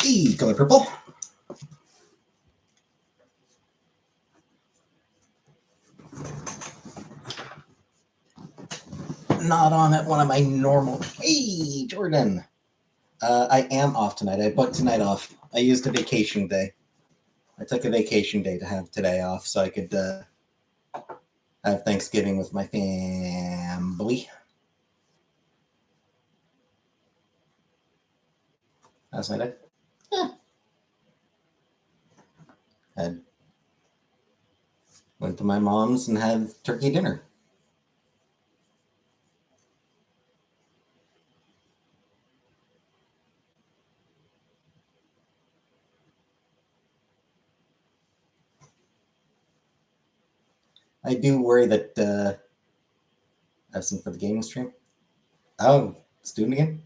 Hey, color purple. Not on at one of my normal. Hey, Jordan. I am off tonight. I booked tonight off. I used a vacation day. I took a vacation day to have today off so I could have Thanksgiving with my family. How's my day? Yeah. Went to my mom's and had turkey dinner. I do worry that I have some for the gaming stream. Oh, student again?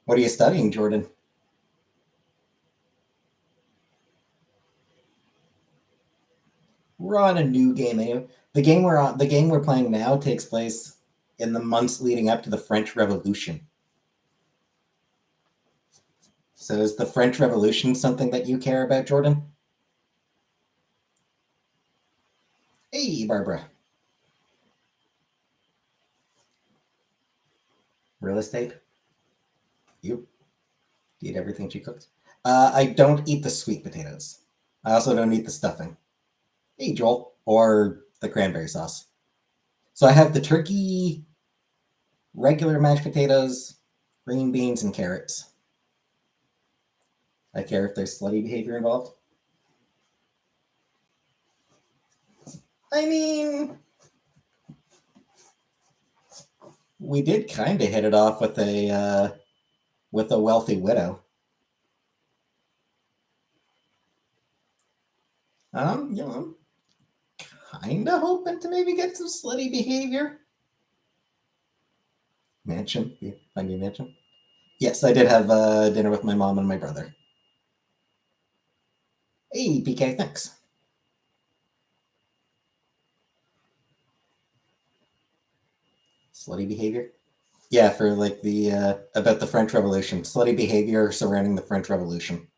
What are you studying, Jordan? We're on a new game anyway. The game we're playing now takes place in the months leading up to the French Revolution. So is the French Revolution something that you care about, Jordan? Hey, Barbara. Real estate? You eat everything she cooks? I don't eat the sweet potatoes. I also don't eat the stuffing. Hey, Joel. Or the cranberry sauce. So I have the turkey, regular mashed potatoes, green beans, and carrots. I care if there's slutty behavior involved. I mean, we did kind of hit it off with a wealthy widow. You know, kind of hoping to maybe get some slutty behavior. Mansion, find a mansion. Yes, I did have dinner with my mom and my brother. Hey, PK, thanks. Slutty behavior? Yeah, for like the about the French Revolution. Slutty behavior surrounding the French Revolution.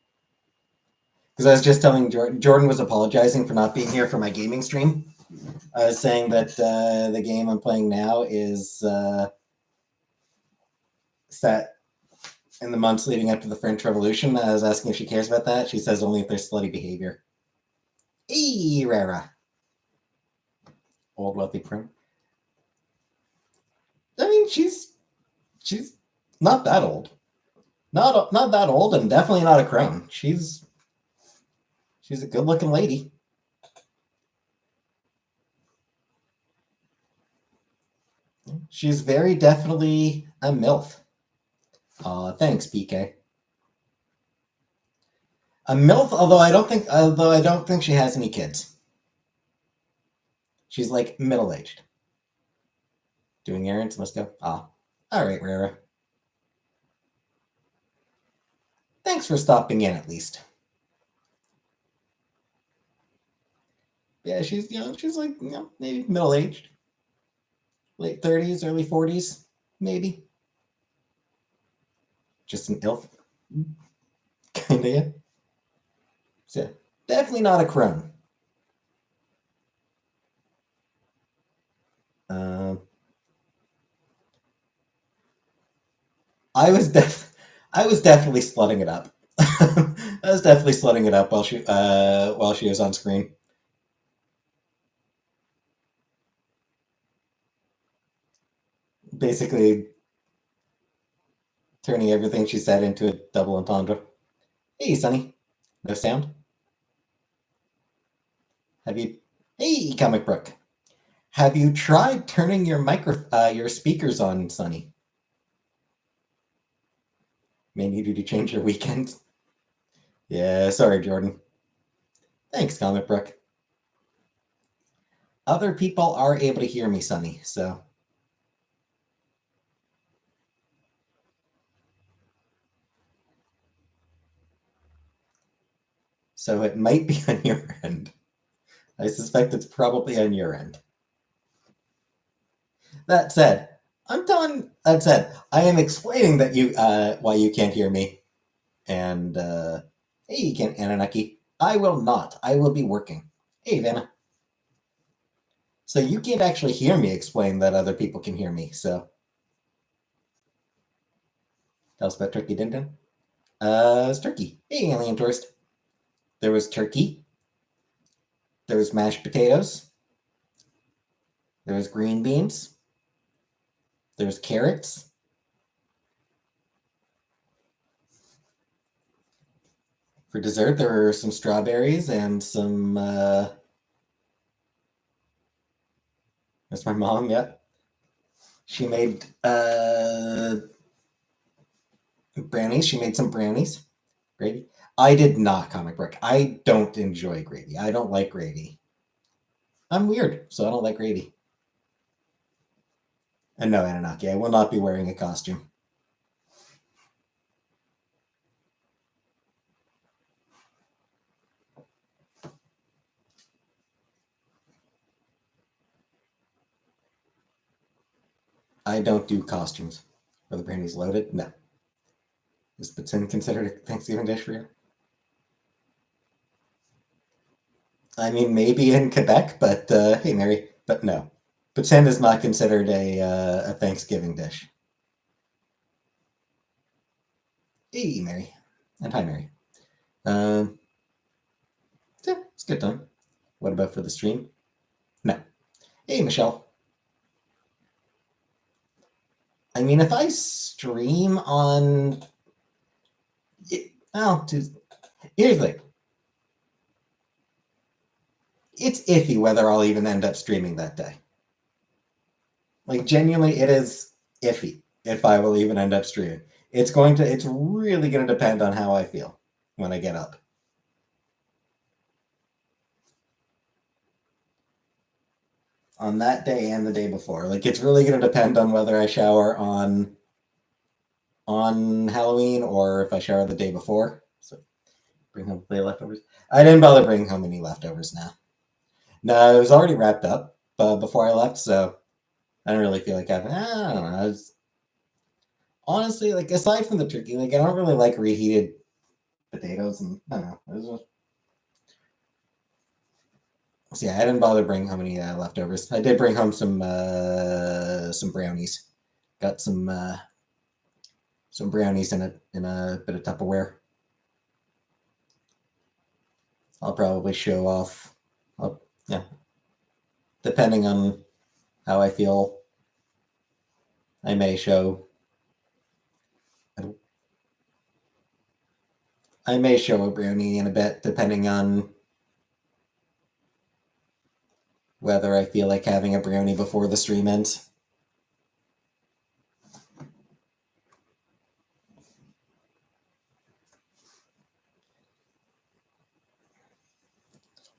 Because I was just telling Jordan was apologizing for not being here for my gaming stream. I was saying that the game I'm playing now is set in the months leading up to the French Revolution. I was asking if she cares about that. She says only if there's slutty behavior. Hey, Rara. Old wealthy prim. I mean, she's not that old. Not that old, and definitely not a crone. She's a good-looking lady. She's very definitely a MILF. Thanks, PK. A MILF, although I don't think she has any kids. She's like middle-aged. Doing errands, must go. All right, Rara. Thanks for stopping in, at least. Yeah, she's like maybe middle-aged, late 30s, early 40s, maybe. Just an ilf, kind of. Yeah. So definitely not a crone. I was definitely slutting it up. I was definitely slutting it up while she was on screen. Basically, turning everything she said into a double entendre. Hey, Sonny. No sound. Have you? Hey, Comic Brook. Have you tried turning your speakers on, Sonny? May need you to change your weekends. Yeah, sorry, Jordan. Thanks, Comic Brook. Other people are able to hear me, Sonny, so. So it might be on your end. I suspect it's probably on your end. That said, I am explaining that you why you can't hear me And hey, Anunnaki, I will not. I will be working. Hey, Vanna. So you can't actually hear me explain that other people can hear me. So tell us about Turkey Din Din. It's turkey. Hey, alien tourist. There was turkey. There was mashed potatoes. There was green beans. There was carrots. For dessert, there were some strawberries and some. That's my mom. Yeah, she made brownies. She made some brownies. Gravy. I did not comic book. I don't enjoy gravy. I don't like gravy. I'm weird, so I don't like gravy. And no, Anunnaki, I will not be wearing a costume. I don't do costumes. Are the brownies loaded? No. Is poutine considered a Thanksgiving dish for you? I mean, maybe in Quebec, but hey, Mary, but no. Poutine is not considered a Thanksgiving dish. Hey, Mary. And hi, Mary. Um, yeah, it's good time. What about for the stream? No. Hey, Michelle. I mean, if I stream on. Oh, here's the thing. It's iffy whether I'll even end up streaming that day. Like, genuinely, it is iffy if I will even end up streaming. It's really going to depend on how I feel when I get up. On that day and the day before. Like, it's really going to depend on whether I shower on Halloween or if I shower the day before. So, bring home the leftovers. I didn't bother bringing home any leftovers now. No, it was already wrapped up before I left, so I don't really feel like having. I don't know. Honestly, like, aside from the turkey, like, I don't really like reheated potatoes, and I don't know. So yeah, I didn't bother bringing home any leftovers. I did bring home some brownies. Got some brownies in a bit of Tupperware. I'll probably show off. Yeah, depending on how I feel, I may show. I may show a brownie in a bit, depending on whether I feel like having a brownie before the stream ends.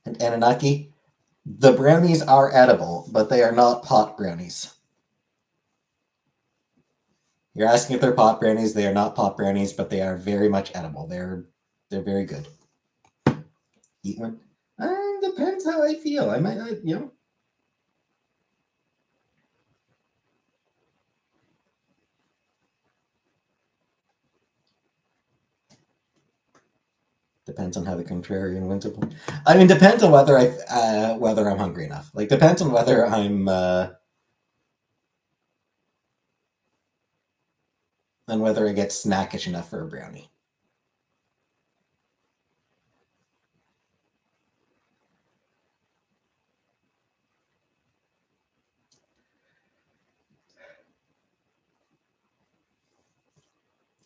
And Anunnaki, the brownies are edible, but they are not pot brownies. You're asking if they're pot brownies. They are not pot brownies, but they are very much edible. They're very good. Eat one. Depends how I feel. I might not. Depends on how the contrarian wins. I mean, depends on whether I'm hungry enough. Like, depends on whether I'm and whether I get snackish enough for a brownie.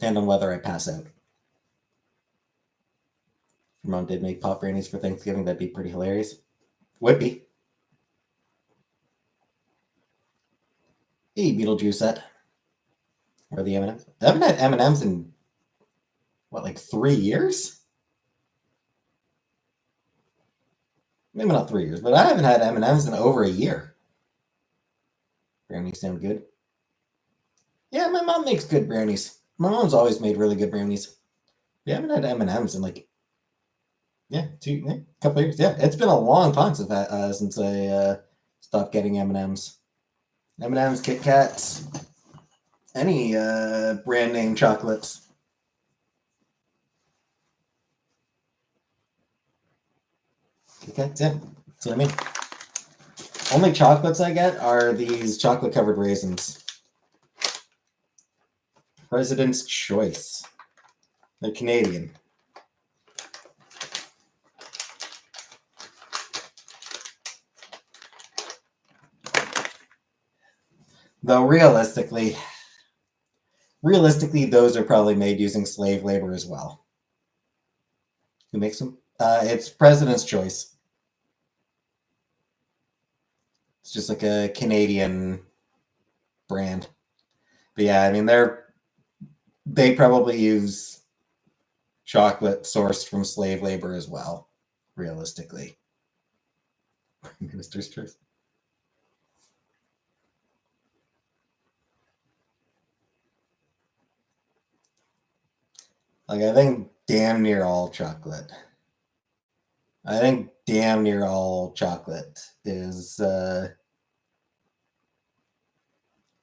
And on whether I pass out. If your mom did make pot brownies for Thanksgiving, that'd be pretty hilarious. Would be. Hey, Beetlejuice set. Or the M&Ms. I haven't had M&Ms in, what, like 3 years? Maybe not 3 years, but I haven't had M&Ms in over a year. Brownies sound good. Yeah, my mom makes good brownies. My mom's always made really good brownies. We haven't had M&Ms in like, a couple years. Yeah, it's been a long time since I stopped getting M&Ms. M&Ms, Kit Kats, any brand name chocolates. Okay, yeah, that's what I mean. Only chocolates I get are these chocolate-covered raisins. President's Choice. They're Canadian. Though realistically, those are probably made using slave labor as well. Who makes them? It's President's Choice. It's just like a Canadian brand. But yeah, I mean they probably use chocolate sourced from slave labor as well, realistically. Minister's Choice. Like I think damn near all chocolate. I think damn near all chocolate is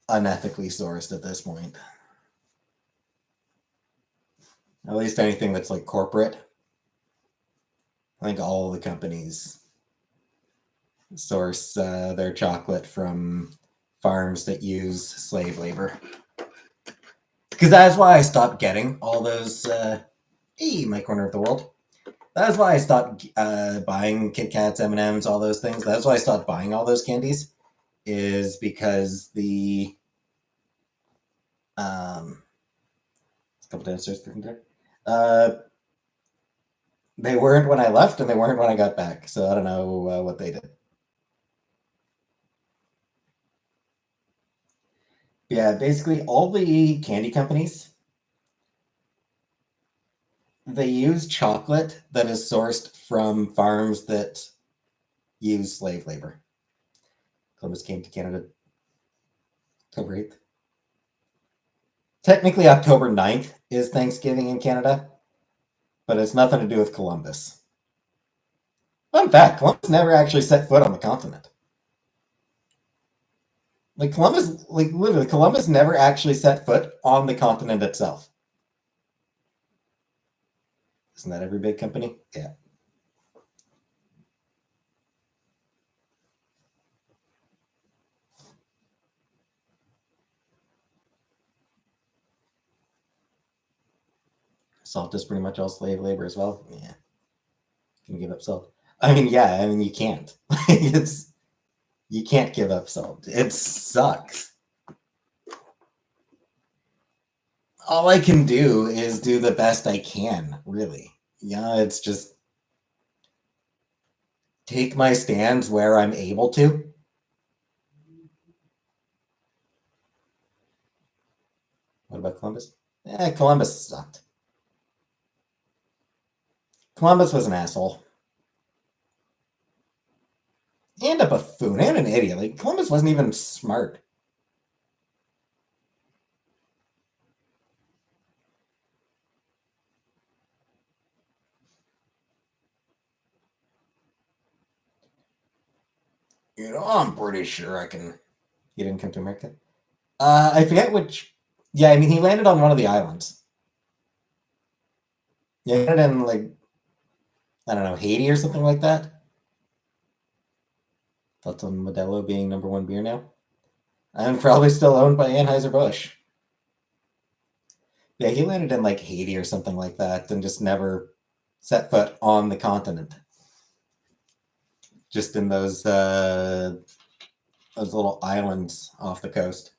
unethically sourced at this point. At least anything that's like corporate. I think all the companies source their chocolate from farms that use slave labor. Because that's why I stopped getting all those. My corner of the world. That's why I stopped buying Kit Kats, M&Ms, all those things. That's why I stopped buying all those candies. Is because the a couple downstairs from there. They weren't when I left, and they weren't when I got back. So I don't know what they did. Yeah, basically all the candy companies, they use chocolate that is sourced from farms that use slave labor. Columbus came to Canada October 8th. Technically, October 9th is Thanksgiving in Canada, but it's nothing to do with Columbus. Fun fact, Columbus never actually set foot on the continent. Like Columbus, like literally, Columbus never actually set foot on the continent itself. Isn't that every big company? Yeah. Salt is pretty much all slave labor as well. Yeah. Can you give up salt? I mean, yeah, I mean you can't. You can't give up salt. It sucks. All I can do is do the best I can, really. Yeah, it's just take my stands where I'm able to. What about Columbus? Columbus sucked. Columbus was an asshole. And a buffoon and an idiot. Like Columbus wasn't even smart. I'm pretty sure I can. He didn't come to America. I forget which. Yeah, I mean, he landed on one of the islands. Yeah, he landed in like I don't know, Haiti or something like that. Thoughts on Modelo being number one beer now? And probably still owned by Anheuser-Busch. Yeah, he landed in like Haiti or something like that and just never set foot on the continent. Just in those little islands off the coast.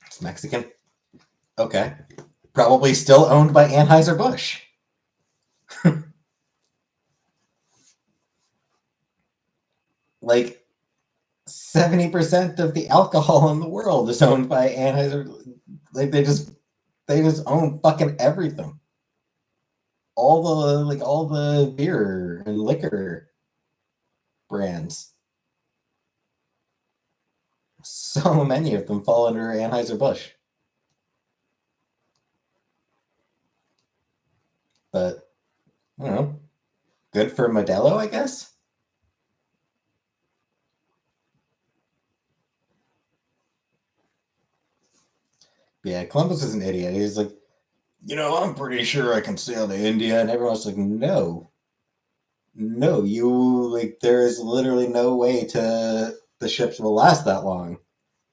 It's Mexican. Okay. Probably still owned by Anheuser-Busch. Like 70% of the alcohol in the world is owned by Anheuser. Like they just own fucking everything. All the beer and liquor brands. So many of them fall under Anheuser-Busch. But I don't know. Good for Modelo, I guess. Yeah, Columbus is an idiot. He's like, I'm pretty sure I can sail to India, and everyone's like, no, no, there is literally no way to the ships will last that long.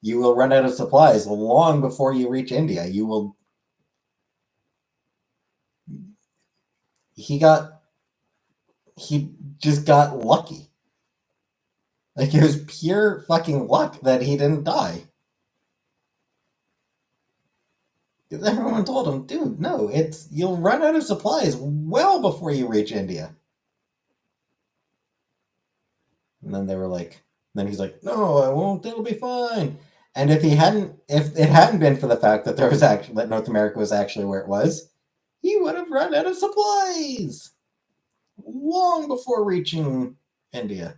You will run out of supplies long before you reach India. You will. He got. He just got lucky. Like it was pure fucking luck that he didn't die. Because everyone told him, dude, no, you'll run out of supplies well before you reach India. And then they were like, then he's like, no, I won't. It'll be fine. And if it hadn't been for the fact that that North America was actually where it was, he would have run out of supplies long before reaching India.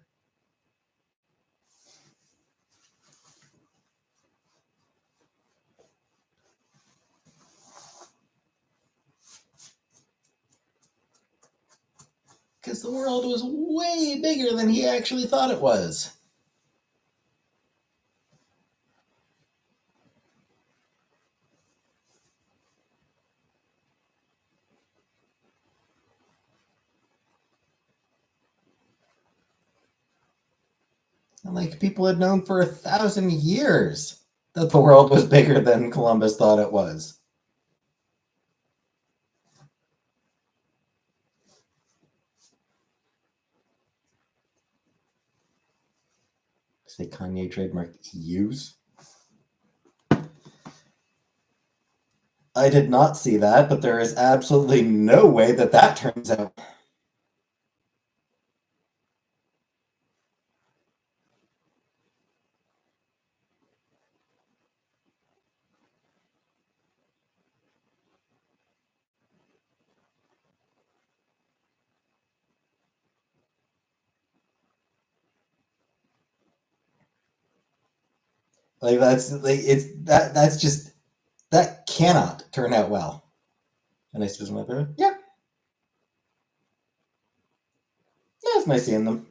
Because the world was way bigger than he actually thought it was. And like people had known for 1,000 years that the world was bigger than Columbus thought it was. Say Kanye trademarked use. I did not see that, but there is absolutely no way that turns out. Like that's just that cannot turn out well. And I just went there, yeah, yeah, it's nice seeing them.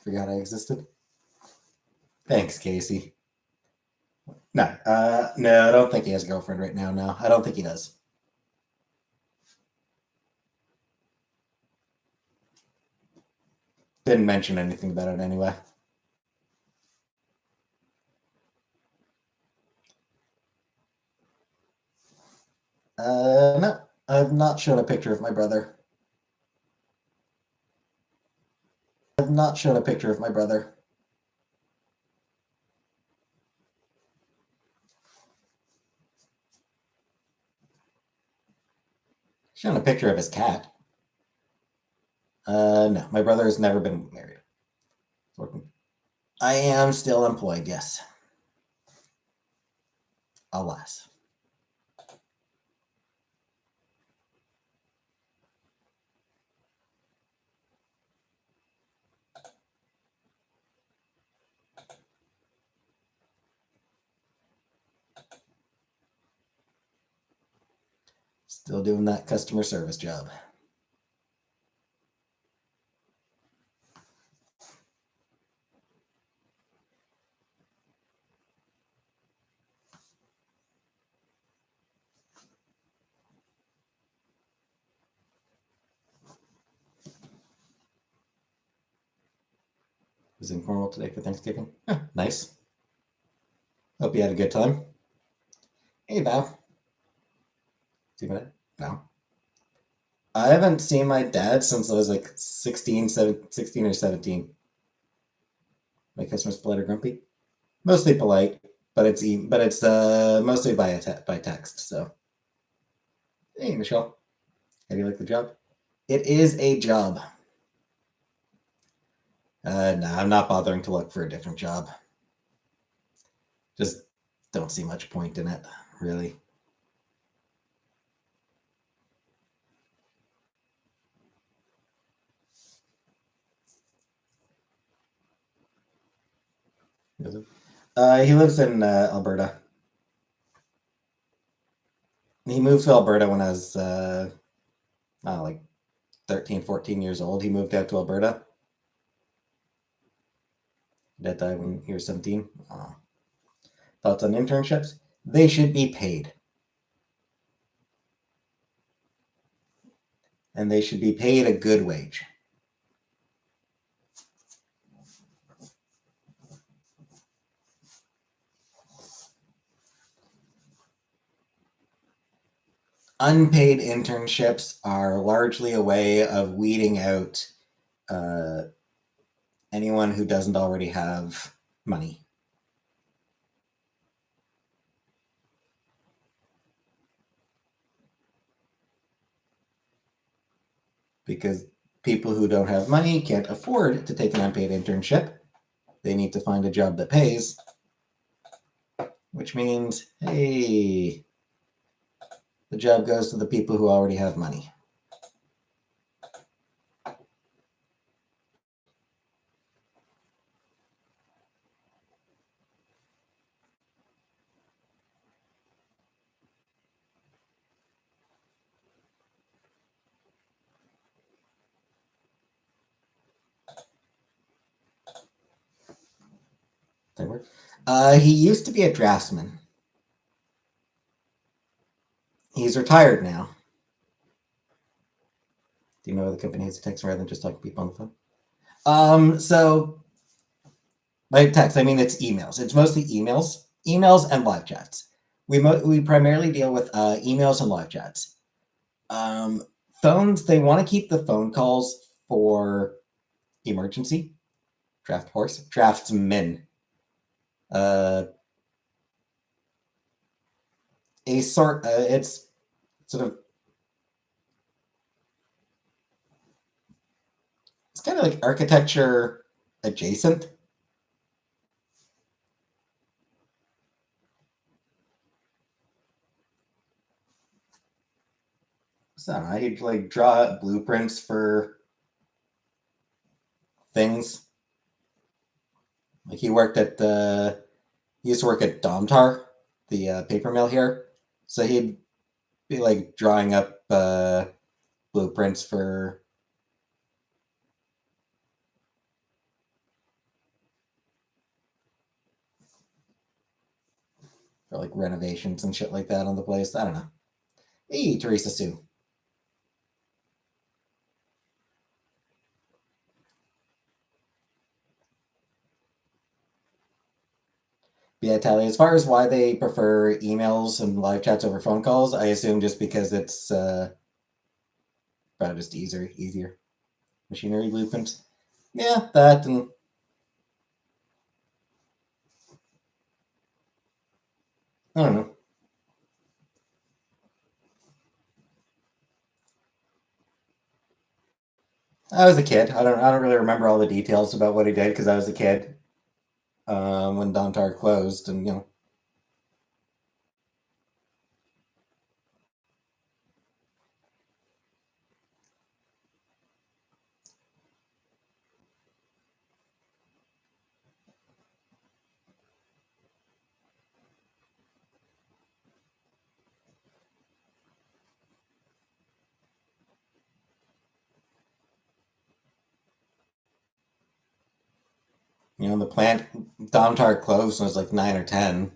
Forgot I existed. Thanks, Casey. No, I don't think he has a girlfriend right now. No, I don't think he does. Didn't mention anything about it anyway. No, I've not shown a picture of my brother. I've not shown a picture of my brother. Shown a picture of his cat. No, my brother has never been married. I am still employed, yes. Alas. Still doing that customer service job. Was in Cornwall today for Thanksgiving. Nice. Hope you had a good time. Hey, Val. See my dad? No. I haven't seen my dad since I was like 16 or 17. My customers polite or grumpy? Mostly polite, but it's mostly by text. So, hey, Michelle, how do you like the job? It is a job. No, I'm not bothering to look for a different job. Just don't see much point in it, really. He lives in Alberta. He moved to Alberta when I was like 13, 14 years old. He moved out to Alberta. That died when he was 17. Thoughts on internships? They should be paid. And they should be paid a good wage. Unpaid internships are largely a way of weeding out anyone who doesn't already have money. Because people who don't have money can't afford to take an unpaid internship. They need to find a job that pays, which means, hey, the job goes to the people who already have money. That work? He used to be a draftsman. He's retired now. Do you know the company has a text rather than just talking to people on the phone? So by text, I mean it's emails. It's mostly emails and live chats. We primarily deal with emails and live chats. Phones, they want to keep the phone calls for emergency. Draftsmen. It's sort of, it's kind of like architecture adjacent. So I would like draw blueprints for things. Like he used to work at Domtar, the paper mill here. So he'd be like drawing up blueprints for like renovations and shit like that on the place. I don't know. Hey, Teresa Sue. Yeah, Tally, as far as why they prefer emails and live chats over phone calls, I assume just because it's probably just easier. Machinery blueprints. Yeah, that and I don't know. I was a kid. I don't really remember all the details about what he did because I was a kid when Domtar closed, and the plant Domtar closed when I was like 9 or 10.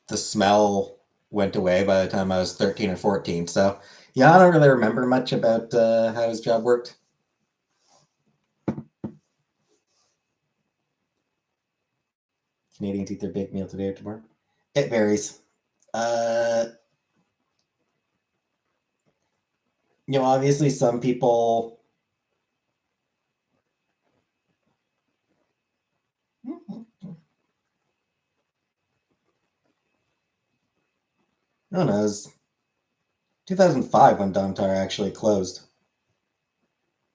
The smell went away by the time I was 13 or 14. So yeah, I don't really remember much about how his job worked. Canadians eat their big meal today or tomorrow? It varies. Obviously some people. Who knows? 2005 when Domtar actually closed.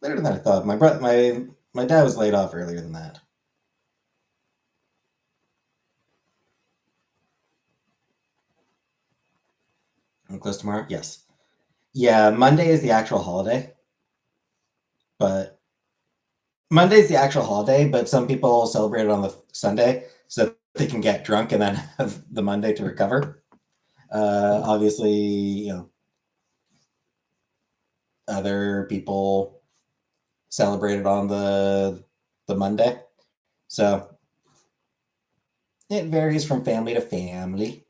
Later than I thought. My dad was laid off earlier than that. I'm close tomorrow? Yes. Yeah, Monday is the actual holiday. But Monday's the actual holiday, but some people celebrate it on the Sunday so that they can get drunk and then have the Monday to recover. Obviously, other people celebrate it on the Monday. So it varies from family to family.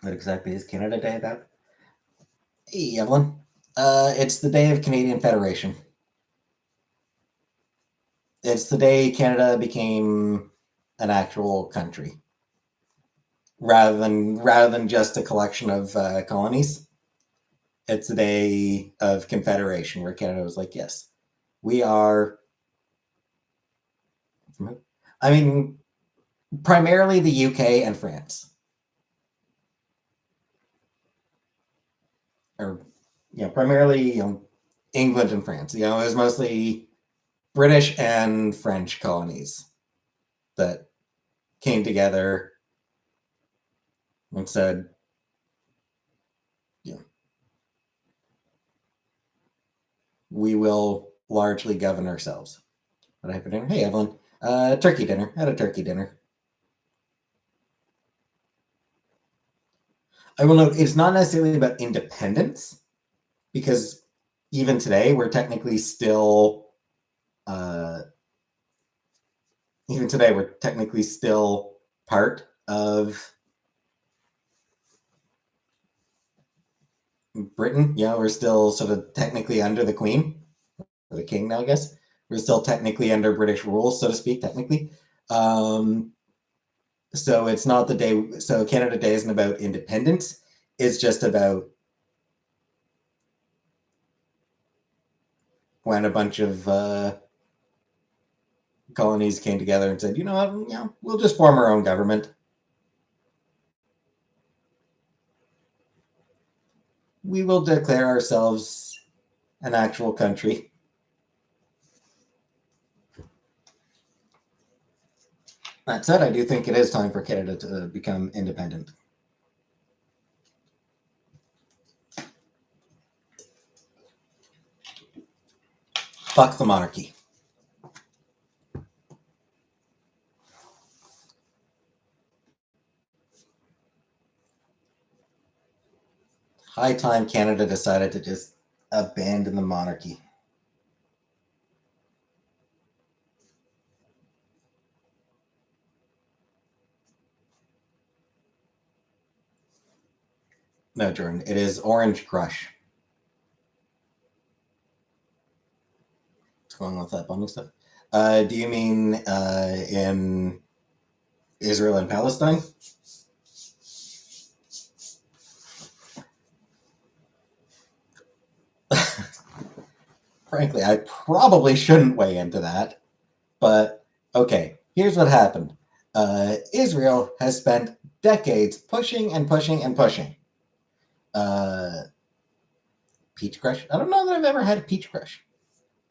What exactly is Canada Day about? Hey, Evelyn. It's the day of Canadian Federation. It's the day Canada became an actual country, rather than just a collection of colonies. It's the day of Confederation, where Canada was like, yes, we are. I mean, primarily the UK and France, or primarily England and France. It was mostly British and French colonies that came together and said, we will largely govern ourselves. What I have for dinner? Hey, Evelyn. Turkey dinner. I had a turkey dinner. I will note it's not necessarily about independence, because even today we're technically still part of Britain. We're still sort of technically under the Queen, or the King now, I guess. We're still technically under British rule, so to speak, technically. So it's not the day. So Canada Day isn't about independence. It's just about when a bunch of colonies came together and said, you know what, we'll just form our own government. We will declare ourselves an actual country. That said, I do think it is time for Canada to become independent. Fuck the monarchy. High time Canada decided to just abandon the monarchy. No, Jordan, it is Orange Crush. What's going on with that bombing stuff? Do you mean in Israel and Palestine? Frankly, I probably shouldn't weigh into that. But okay, here's what happened. Israel has spent decades pushing and pushing and pushing. Peach Crush? I don't know that I've ever had a Peach Crush.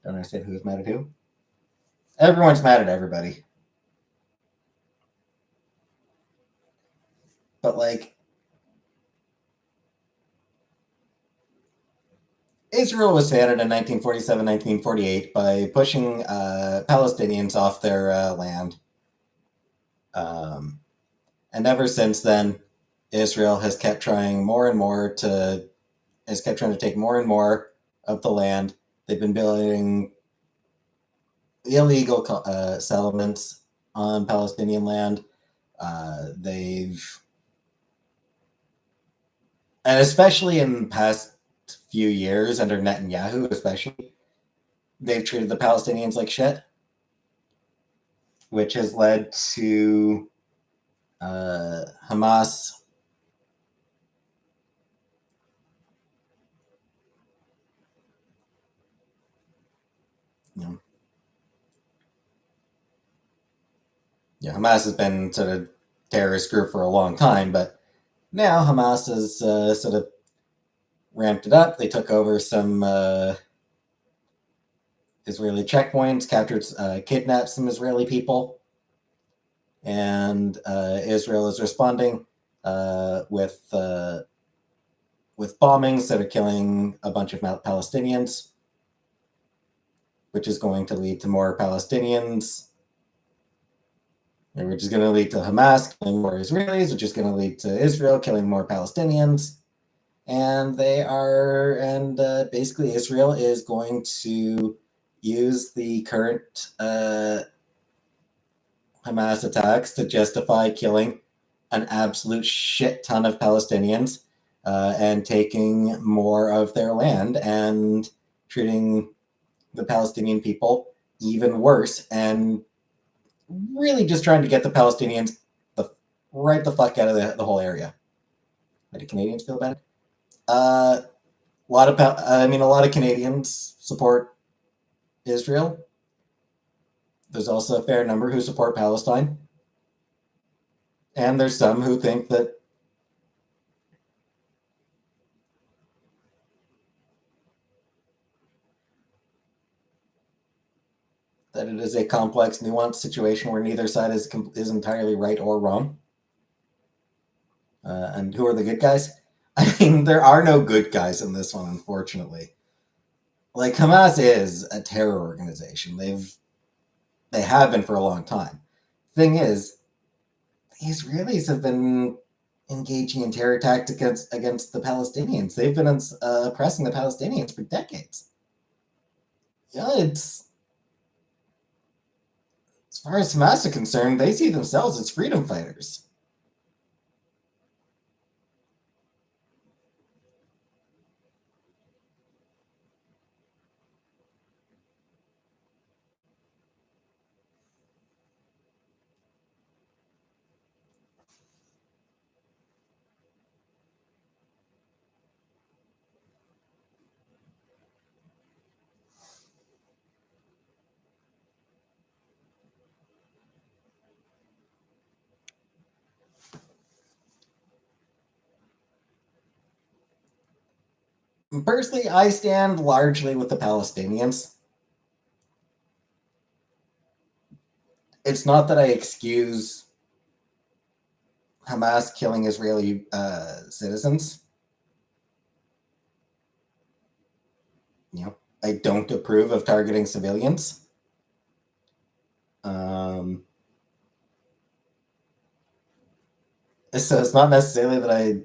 Don't understand who's mad at who. Everyone's mad at everybody. But Israel was founded in 1947, 1948 by pushing Palestinians off their land. And ever since then, Israel has kept trying more and more to take more and more of the land. They've been building illegal settlements on Palestinian land. And especially in the past few years under Netanyahu, especially, they've treated the Palestinians like shit, which has led to Hamas Hamas has been sort of terrorist group for a long time, but now Hamas has sort of ramped it up. They took over some Israeli checkpoints, kidnapped some Israeli people, and Israel is responding with bombings that are killing a bunch of Palestinians, which is going to lead to more Palestinians, which is going to lead to Hamas killing more Israelis, which is going to lead to Israel killing more Palestinians. And basically Israel is going to use the current Hamas attacks to justify killing an absolute shit ton of Palestinians and taking more of their land and treating the Palestinian people even worse, and really just trying to get the Palestinians right the fuck out of the whole area. How do Canadians feel about it? A lot of Canadians support Israel. There's also a fair number who support Palestine, and there's some who think that it is a complex, nuanced situation where neither side is entirely right or wrong. And who are the good guys? I mean, there are no good guys in this one, unfortunately. Like, Hamas is a terror organization. They have been for a long time. Thing is, the Israelis have been engaging in terror tactics against the Palestinians. They've been oppressing the Palestinians for decades. Yeah, as far as Hamas are concerned, they see themselves as freedom fighters. Personally, I stand largely with the Palestinians. It's not that I excuse Hamas killing Israeli citizens. I don't approve of targeting civilians. So it's not necessarily that I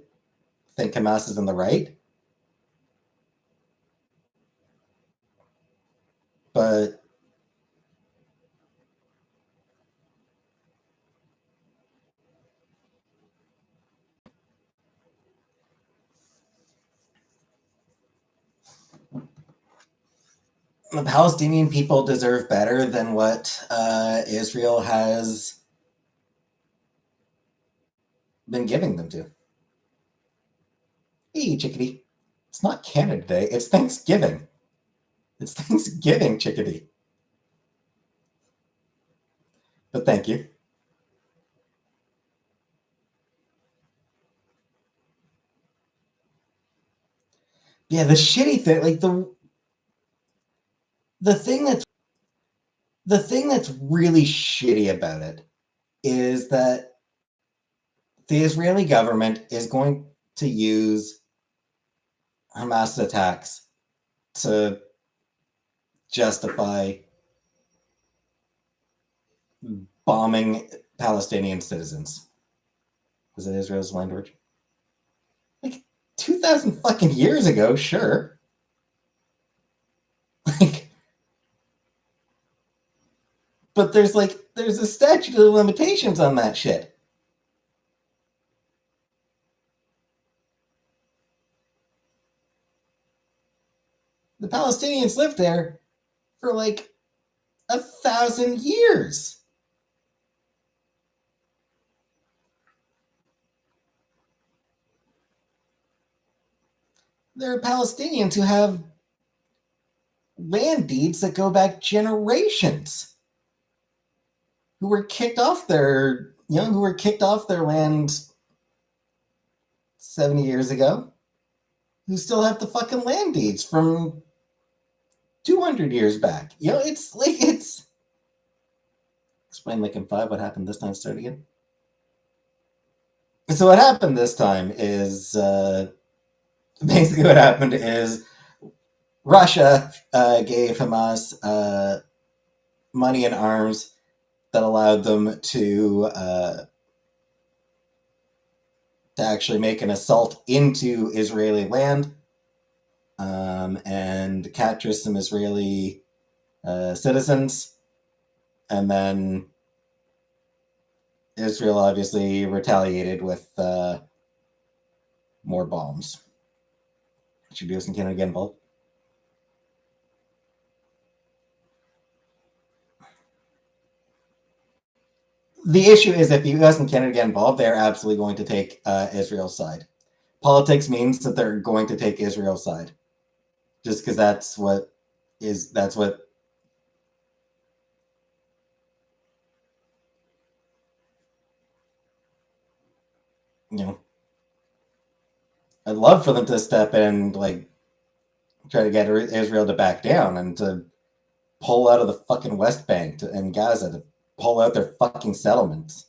think Hamas is in the right, but the Palestinian people deserve better than what Israel has been giving them to. Hey, chickadee. It's not Canada Day. It's Thanksgiving. It's Thanksgiving, chickadee. But thank you. Yeah, the shitty thing, like the thing that's really shitty about it is that the Israeli government is going to use Hamas attacks to justify bombing Palestinian citizens. Was it Israel's land origin? Like 2,000 fucking years ago, sure. Like, But there's a statute of limitations on that shit. The Palestinians lived there for like 1,000 years. There are Palestinians who have land deeds that go back generations, who were kicked off their land 70 years ago, who still have the fucking land deeds from 200 years back. It's explain Lincoln 5 what happened this time. Start again. So what happened this time is basically what happened is Russia gave Hamas money and arms that allowed them to actually make an assault into Israeli land and capture some Israeli citizens. And then Israel obviously retaliated with more bombs. Should US and Canada get involved? The issue is if the US and Canada get involved, they're absolutely going to take Israel's side. Politics means that they're going to take Israel's side. Just because that's what I'd love for them to step in and try to get Israel to back down and to pull out of the fucking West Bank and Gaza, to pull out their fucking settlements.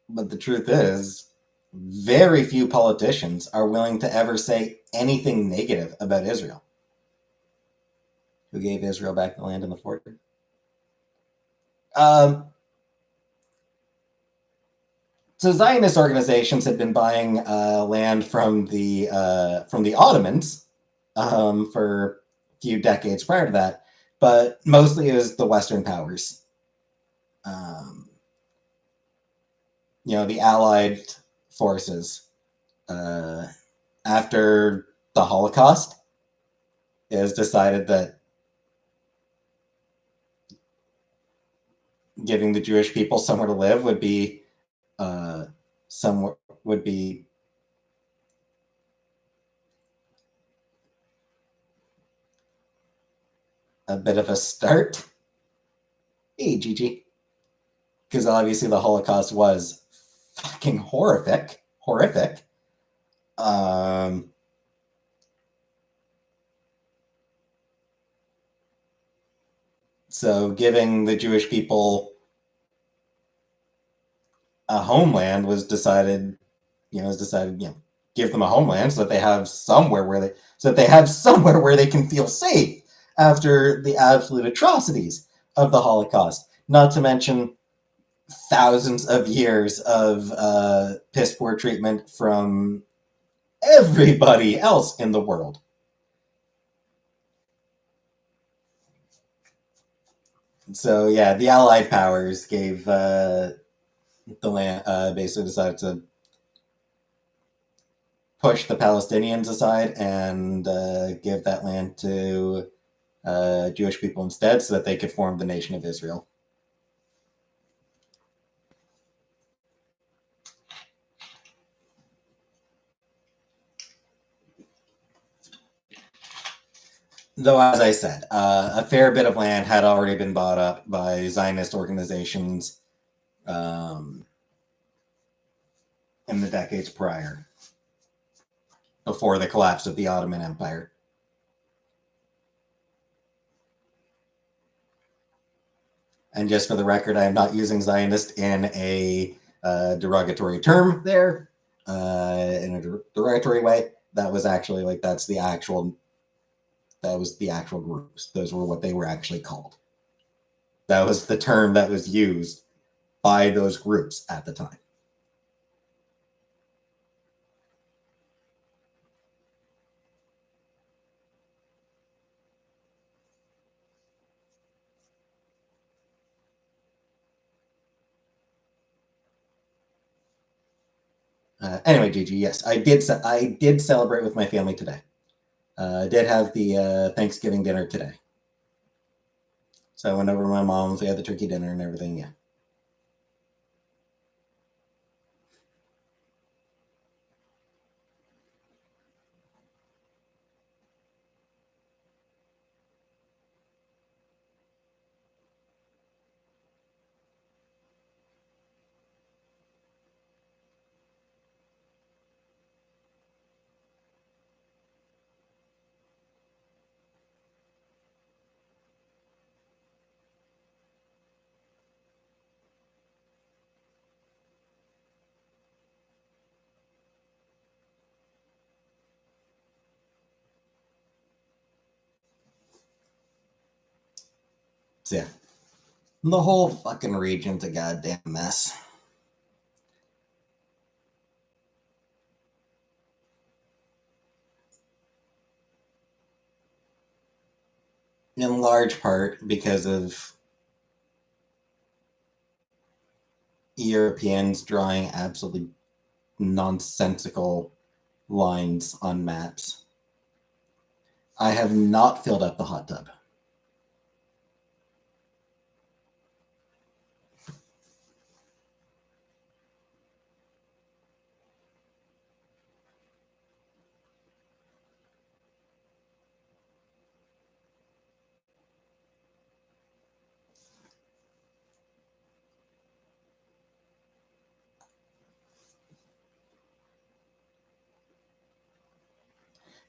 But the truth is, very few politicians are willing to ever say anything negative about Israel. Who gave Israel back the land in the fort? So Zionist organizations had been buying land from the Ottomans for a few decades prior to that, but mostly it was the Western powers. The Allied forces after the Holocaust, it was decided that giving the Jewish people somewhere to live would be a bit of a start. Hey, Gigi. Because obviously the Holocaust was fucking horrific. So giving the Jewish people a homeland was decided, give them a homeland so that they have somewhere where they can feel safe after the absolute atrocities of the Holocaust. Not to mention thousands of years of piss poor treatment from everybody else in the world. So yeah, the Allied powers gave the land, basically decided to push the Palestinians aside and give that land to Jewish people instead, so that they could form the nation of Israel. Though, as I said, a fair bit of land had already been bought up by Zionist organizations in the decades prior, before the collapse of the Ottoman Empire. And just for the record, I am not using Zionist in a derogatory term there, in a derogatory way. That was actually that was the actual groups. Those were what they were actually called. That was the term that was used by those groups at the time. Anyway, Gigi, yes, I did celebrate with my family today. I did have the Thanksgiving dinner today. So I went over to my mom's. We had the turkey dinner and everything. Yeah. So yeah, the whole fucking region's a goddamn mess. In large part because of Europeans drawing absolutely nonsensical lines on maps. I have not filled up the hot tub.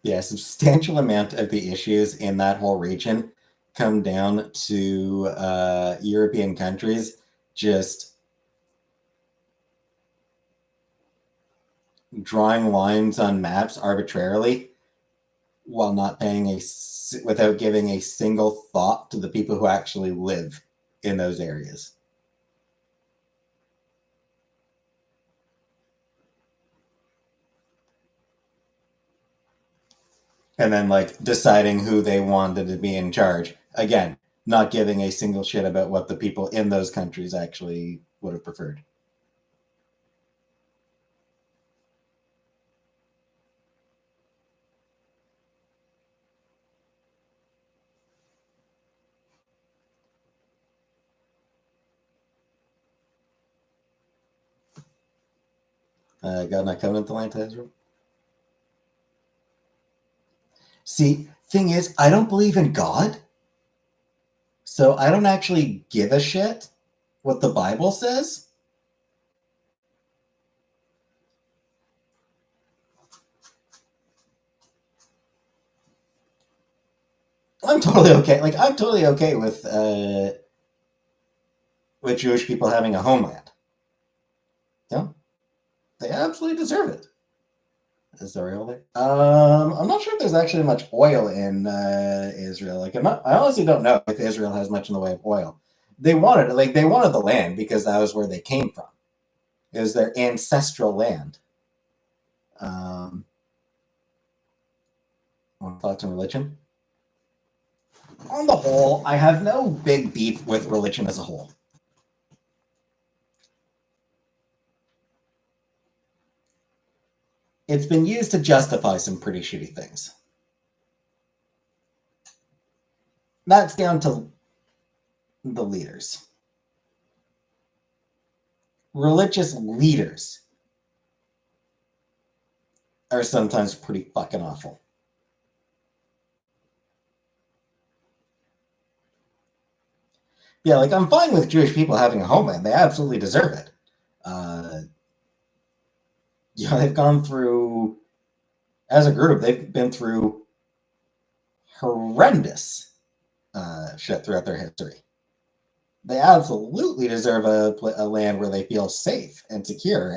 Yeah, a substantial amount of the issues in that whole region come down to European countries just drawing lines on maps arbitrarily while not paying without giving a single thought to the people who actually live in those areas. And then like deciding who they wanted to be in charge. Again, not giving a single shit about what the people in those countries actually would have preferred. God not covenant the land to Israel. See, thing is, I don't believe in God, so I don't actually give a shit what the Bible says. I'm totally okay. Like I'm totally okay with Jewish people having a homeland. You know, they absolutely deserve it. Is there oil there? I'm not sure if there's actually much oil in Israel. Like, I honestly don't know if Israel has much in the way of oil. They wanted the land because that was where they came from. It was their ancestral land. Um, Thoughts on religion? On the whole, I have no big beef with religion as a whole. It's been used to justify some pretty shitty things. That's down to the leaders. Religious leaders are sometimes pretty fucking awful. Yeah, like I'm fine with Jewish people having a homeland. They absolutely deserve it. Uh, they've gone through, as a group, they've been through horrendous shit throughout their history. They absolutely deserve a land where they feel safe and secure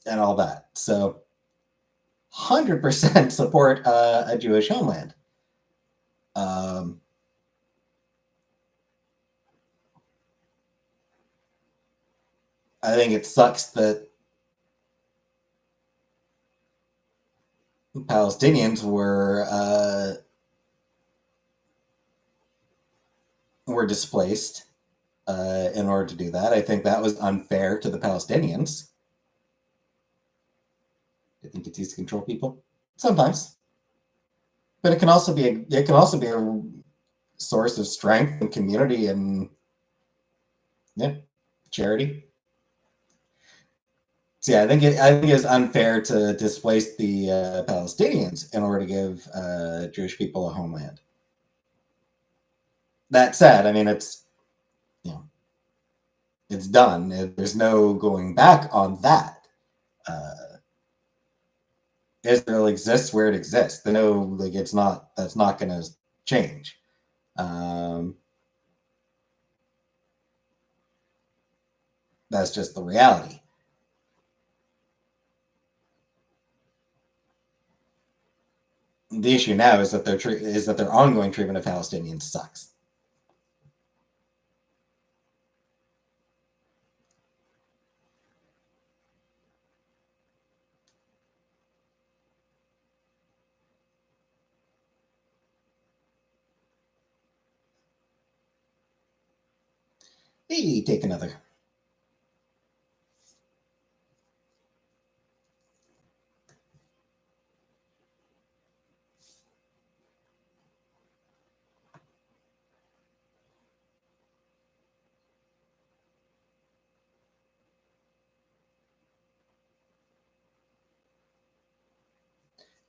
and all that. So, 100% support a Jewish homeland. Um, I think it sucks that Palestinians were displaced in order to do that. I think that was unfair to the Palestinians. I think it's used to control people sometimes, but it can also be a source of strength and community and yeah, charity. So yeah, I think it's unfair to displace the Palestinians in order to give Jewish people a homeland. That said, I mean it's you know it's done. There's no going back on that. Israel exists where it exists. They know like that's not going to change. That's just the reality. The issue now is that their ongoing treatment of Palestinians sucks. Hey, take another.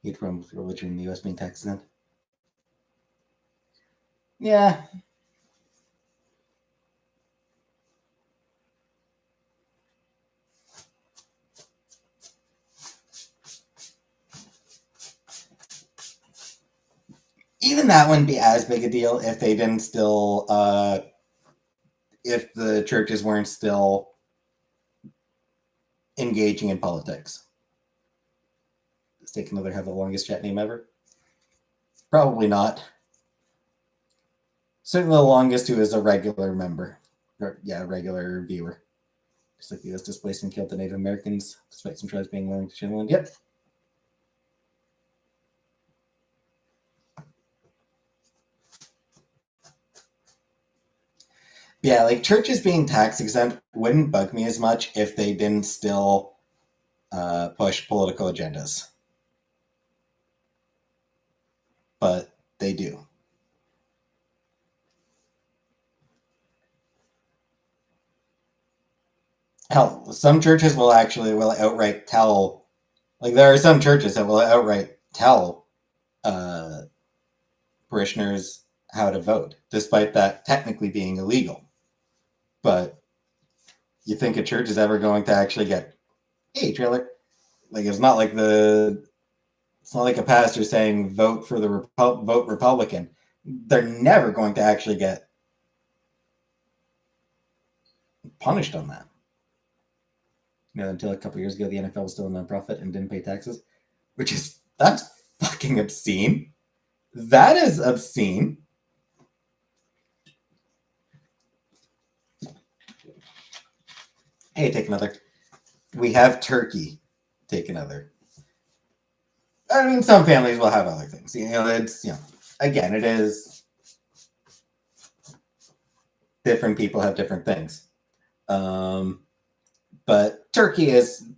Hate from religion in the U.S. being taxed then. Yeah. Even that wouldn't be as big a deal if they didn't still, if the churches weren't still engaging in politics. Let's take another have the longest chat name ever. Probably not. Certainly the longest who is a regular member. Or, yeah, regular viewer. Just like the US displaced and killed the Native Americans, despite some tribes being willing to share land. Yep. Yeah, like churches being tax exempt wouldn't bug me as much if they didn't still push political agendas. But they do. Hell, some churches will outright tell, like there are some churches that will outright tell uh, parishioners how to vote, despite that technically being illegal. But you think a church is ever going to actually get, hey, trailer? Like it's not like a pastor saying vote for the vote Republican. They're never going to actually get punished on that. You know, until a couple years ago, the NFL was still a nonprofit and didn't pay taxes, that's fucking obscene. That is obscene. Hey, take another. We have turkey. Take another. I mean, some families will have other things. You know, again, it is different people have different things. But turkey is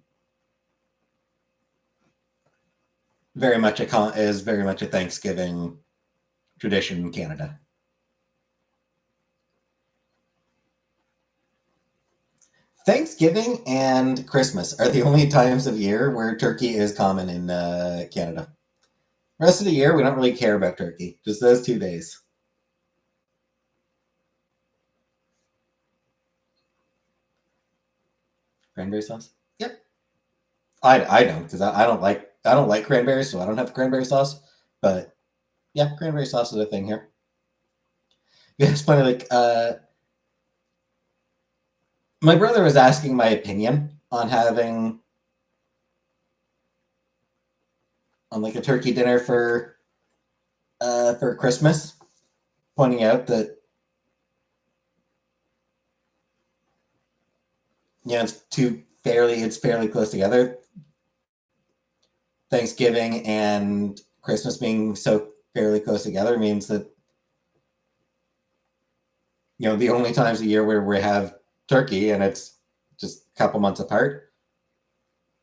very much a Thanksgiving tradition in Canada. Thanksgiving and Christmas are the only times of year where turkey is common in Canada. The rest of the year, we don't really care about turkey. Just those 2 days. Cranberry sauce? Yep. I don't because I don't like cranberries, so I don't have cranberry sauce. But yeah, cranberry sauce is a thing here. Yeah, it's funny. Like my brother was asking my opinion on having on like a turkey dinner for Christmas, pointing out that it's fairly close together. Thanksgiving and Christmas being so fairly close together means that The only times a year where we have turkey and it's just a couple months apart.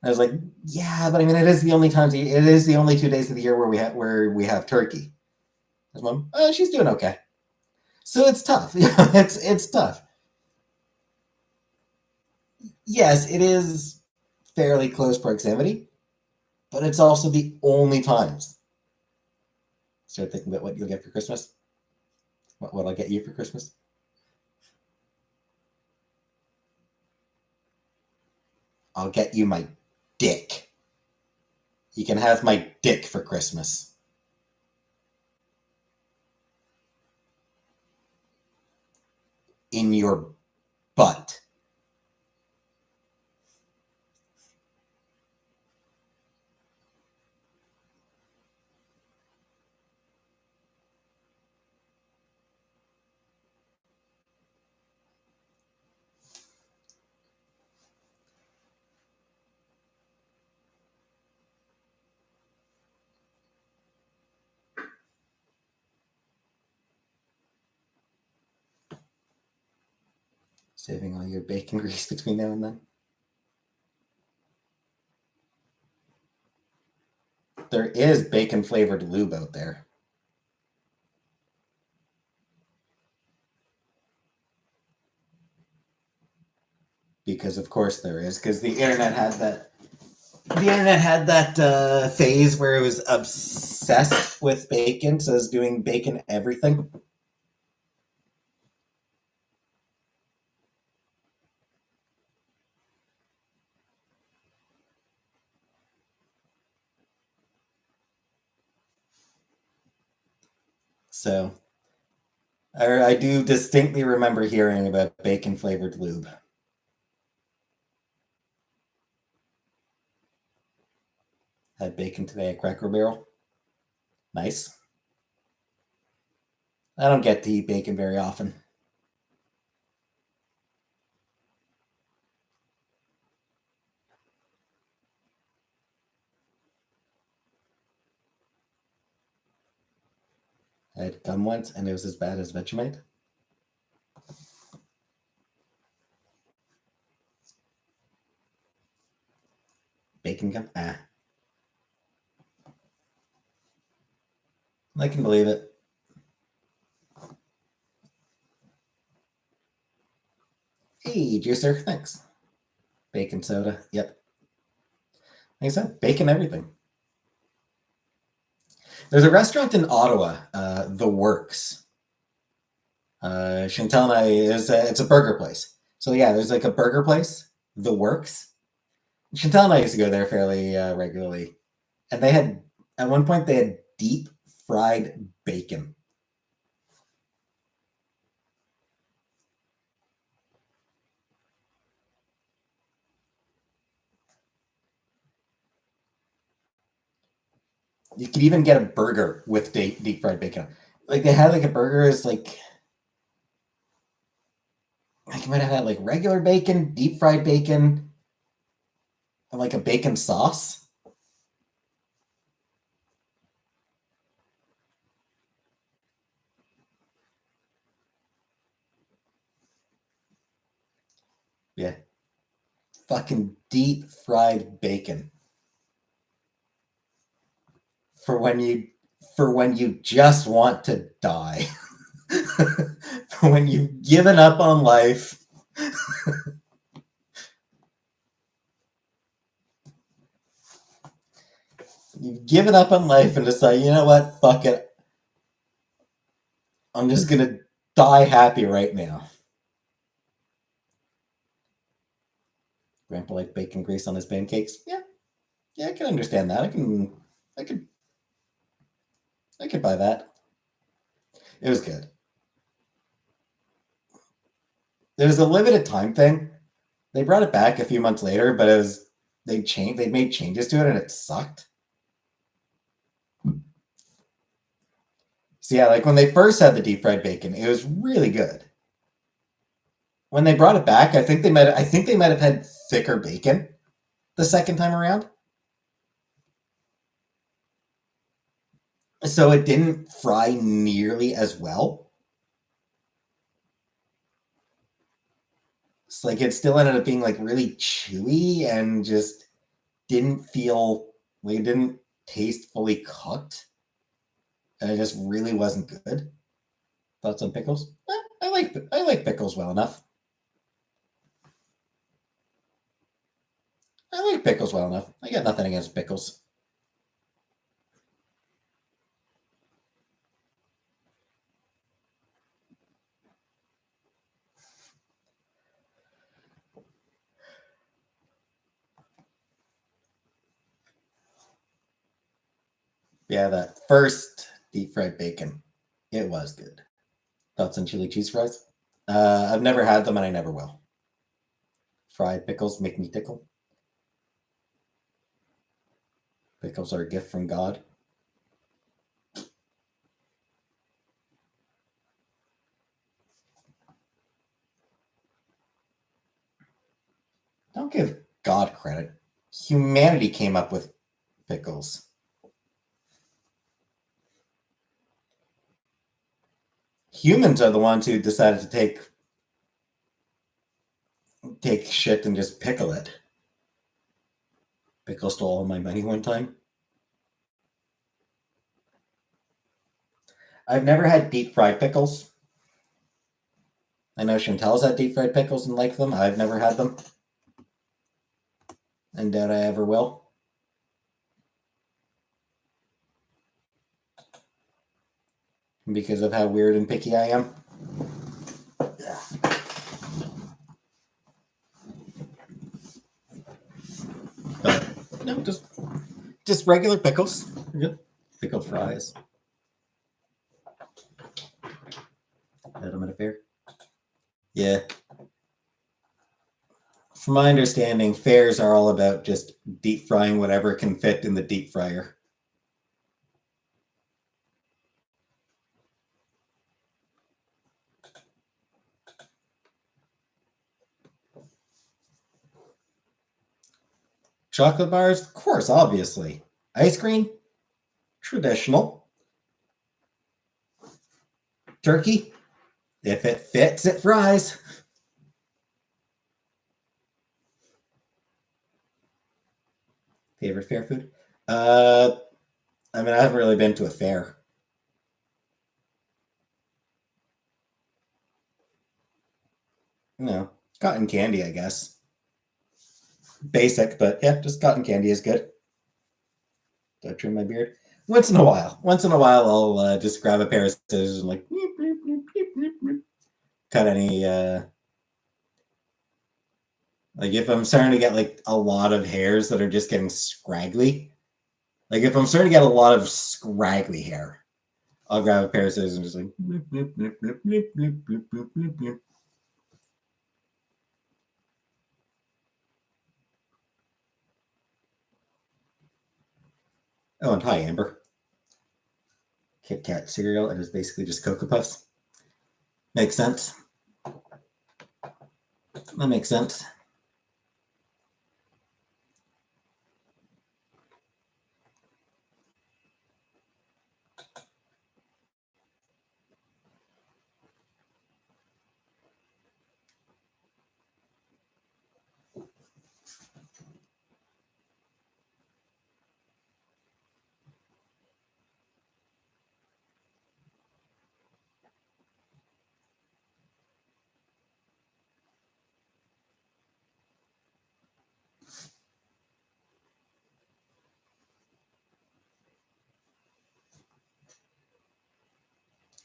I was like, yeah, but I mean, it is the only times. It is the only 2 days of the year where we have turkey. His mom, she's doing okay. So it's tough. It's tough. Yes, it is fairly close proximity, but it's also the only times. Start thinking about what you'll get for Christmas. What I'll get you for Christmas. I'll get you my dick. You can have my dick for Christmas. In your butt. Saving all your bacon grease between now and then. There is bacon flavored lube out there. Because of course there is, because the internet had that. The internet had that phase where it was obsessed with bacon, so it was doing bacon everything. So I do distinctly remember hearing about bacon flavored lube. Had bacon today at Cracker Barrel. Nice. I don't get to eat bacon very often. I had gum once, and it was as bad as Vegemite. Bacon gum? Ah. I can believe it. Hey, juicer, thanks. Bacon soda. Yep. Like I said, bacon everything. There's a restaurant in Ottawa, The Works. Chantel and I, it's a burger place. So yeah, there's like a burger place, The Works. Chantel and I used to go there fairly regularly, and they had at one point they had deep fried bacon. You could even get a burger with deep fried bacon. Like they had like a burger is like you might have had like regular bacon, deep fried bacon, and like a bacon sauce. Yeah, fucking deep fried bacon for when you just want to die. For when you've given up on life. You've given up on life and decide, you know what, fuck it. I'm just gonna die happy right now. Grandpa liked bacon grease on his pancakes. Yeah, yeah, I can understand that. I could, I could buy that. It was good. There was a limited time thing. They brought it back a few months later, but it was they made changes to it and it sucked. So yeah, like when they first had the deep fried bacon, it was really good. When they brought it back, I think they might have had thicker bacon the second time around. So it didn't fry nearly as well. It's like it still ended up being like really chewy and just didn't feel like it didn't taste fully cooked. And it just really wasn't good. Thoughts on pickles? I like pickles well enough. I like pickles well enough. I got nothing against pickles. Yeah, that first deep fried bacon, it was good. Thoughts on chili cheese fries? I've never had them and I never will. Fried pickles make me tickle. Pickles are a gift from God. Don't give God credit. Humanity came up with pickles. Humans are the ones who decided to take shit and just pickle it. Pickle stole all my money one time. I've never had deep fried pickles. I know Chantel's had deep fried pickles and liked them. I've never had them. And doubt I ever will. Because of how weird and picky I am. But no, just regular pickles. Yep. Pickled fries. Had them at a fair. Yeah. From my understanding, fairs are all about just deep frying whatever can fit in the deep fryer. Chocolate bars, of course, obviously. Ice cream, traditional. Turkey, if it fits, it fries. Favorite fair food? I mean, I haven't really been to a fair. No, cotton candy, I guess. Basic, but yeah, just cotton candy is good. Do I trim my beard? Once in a while. Once in a while, I'll just grab a pair of scissors and like bleep, bleep, bleep, bleep, bleep, bleep. Cut any. Like if I'm starting to get like a lot of hairs that are just getting scraggly. Like if I'm starting to get a lot of scraggly hair, I'll grab a pair of scissors and just like bloop, bloop, bloop, bloop, bloop, bloop, bloop, bloop, bloop, bloop. Oh, and hi, Amber. Kit Kat cereal, and it's basically just Cocoa Puffs. Makes sense. That makes sense.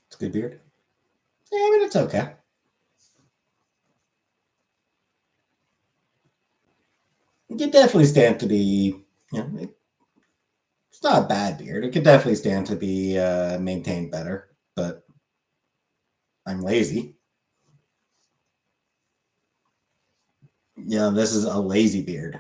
It's a good beard. Yeah, I mean, it's okay. It could definitely stand to be, it's not a bad beard. It could definitely stand to be maintained better, but I'm lazy. Yeah, this is a lazy beard.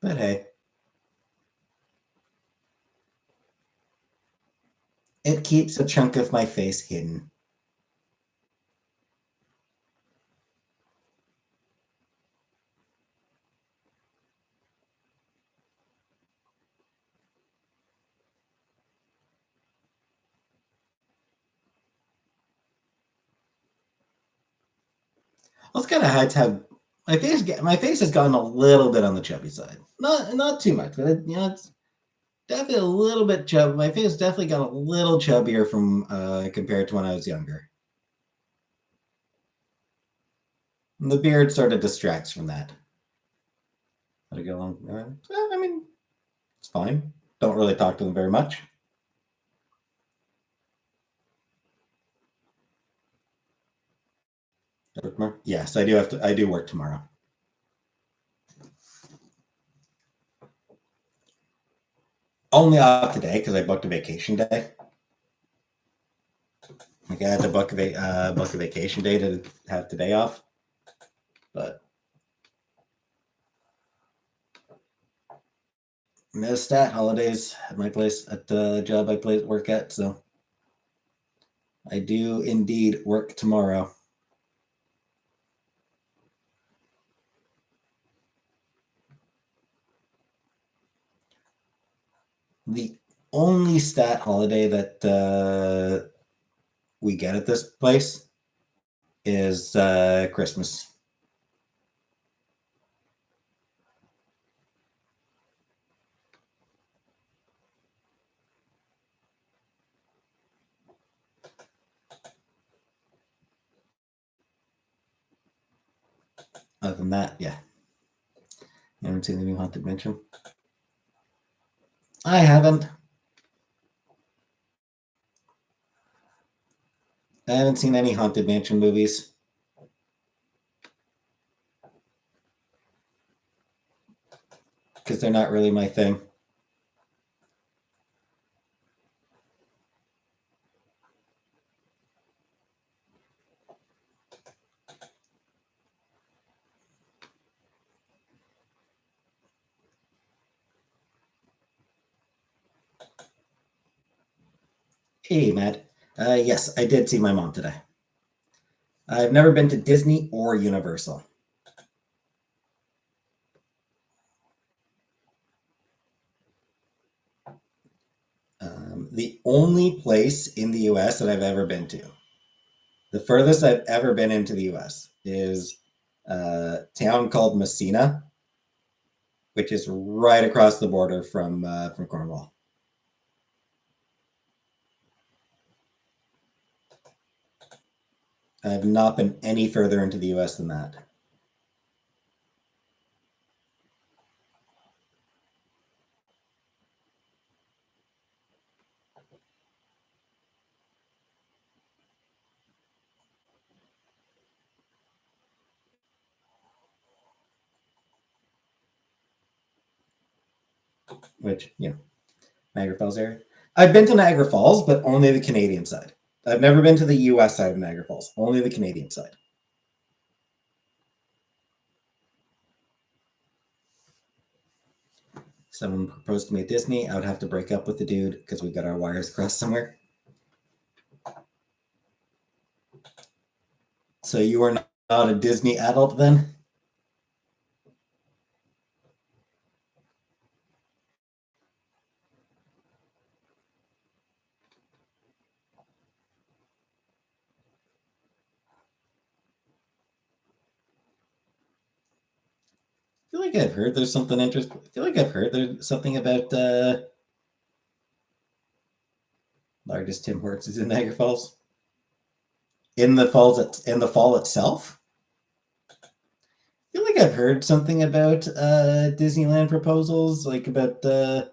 But hey, It keeps a chunk of my face hidden. Well, it's kind of hard to have my face has gotten a little bit on the chubby side. Not too much, but it's definitely a little bit chubby. My face definitely got a little chubbier from compared to when I was younger. And the beard sort of distracts from that. How to get along? I mean, it's fine. Don't really talk to them very much. Yes, I do have to. I do work tomorrow. Only off today because I booked a vacation day. Like I had to book a vacation day to have today off, but no stat holidays at my place at the job I work at. So I do indeed work tomorrow. The only stat holiday that we get at this place is Christmas. Other than that, yeah. You haven't seen the new Haunted Mansion? I haven't. I haven't seen any Haunted Mansion movies. Because they're not really my thing. Hey, Matt. Yes, I did see my mom today. I've never been to Disney or Universal. The only place in the US that I've ever been to, the furthest I've ever been into the US is a town called Messina, which is right across the border from Cornwall. I've not been any further into the US than that. Which, Niagara Falls area. I've been to Niagara Falls, but only the Canadian side. I've never been to the US side of Niagara Falls, only the Canadian side. Someone proposed to me at Disney, I would have to break up with the dude because we got our wires crossed somewhere. So you are not a Disney adult then? I feel like I've heard there's something interesting. I feel like I've heard there's something about largest Tim Hortons is in Niagara Falls. In the fall itself. I feel like I've heard something about Disneyland proposals, like about the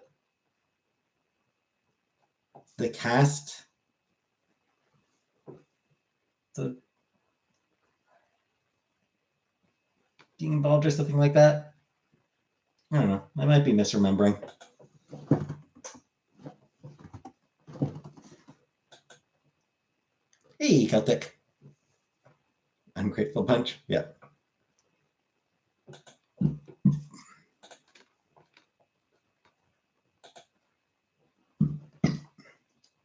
cast, the being involved or something like that. I don't know. I might be misremembering. Hey, Celtic. Ungrateful Punch. Yeah.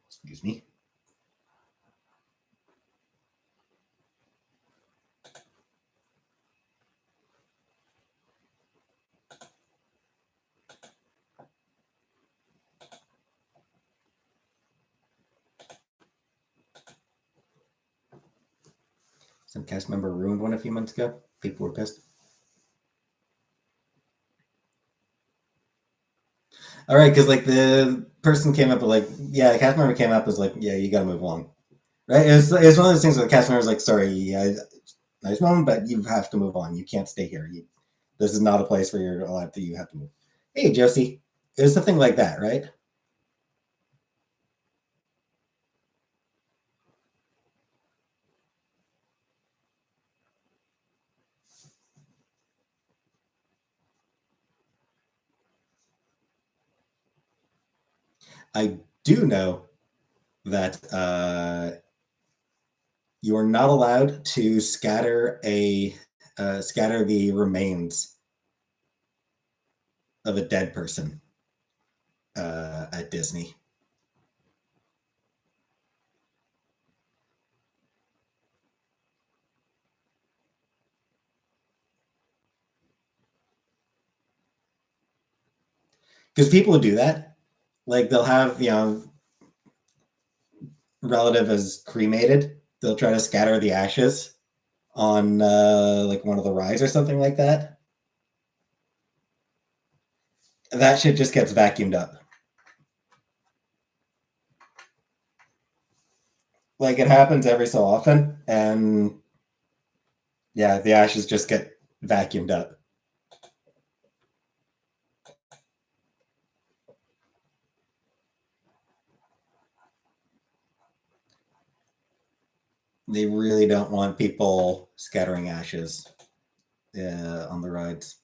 Excuse me. Some cast member ruined one a few months ago. People were pissed. All right, because like the person came up with like, yeah, the cast member came up as like, yeah, you got to move along, right? It was one of those things where the cast member was like, sorry, yeah, nice moment, but you have to move on. You can't stay here. This is not a place where you're allowed to. You have to move. Hey, Josie, it was something like that, right? I do know that you are not allowed to scatter the remains of a dead person at Disney. Because people who do that, like they'll have relative is cremated, they'll try to scatter the ashes on like one of the rides or something like that. That shit just gets vacuumed up. Like it happens every so often, and yeah, the ashes just get vacuumed up. They really don't want people scattering ashes on the rides.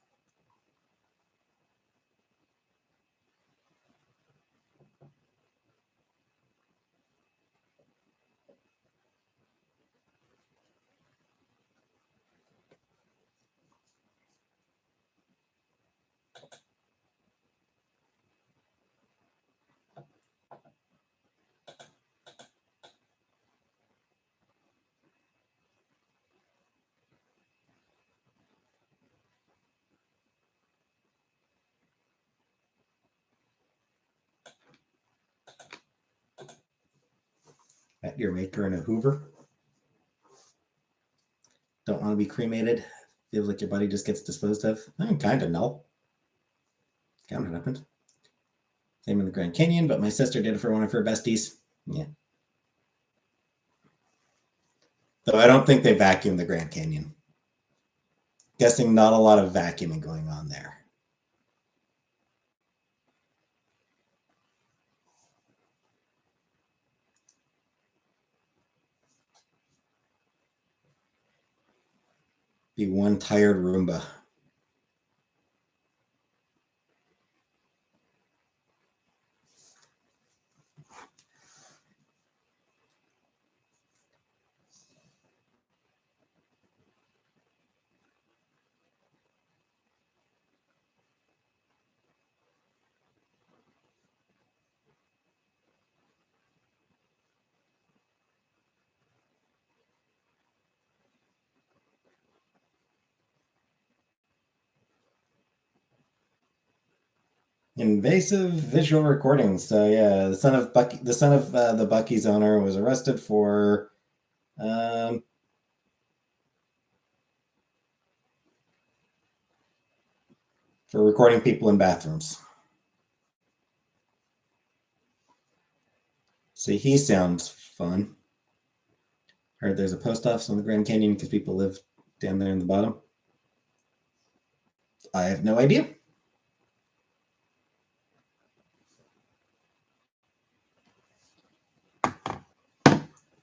At your maker in a Hoover. Don't want to be cremated. Feels like your body just gets disposed of. Kind of no. Kind of happened. Same in the Grand Canyon, but my sister did it for one of her besties. Yeah. Though I don't think they vacuumed the Grand Canyon. Guessing not a lot of vacuuming going on there. Be one tired Roomba. Invasive visual recordings. So yeah, the son of the Bucky's owner was arrested um, for recording people in bathrooms. See, he sounds fun. Heard there's a post office on the Grand Canyon because people live down there in the bottom. I have no idea.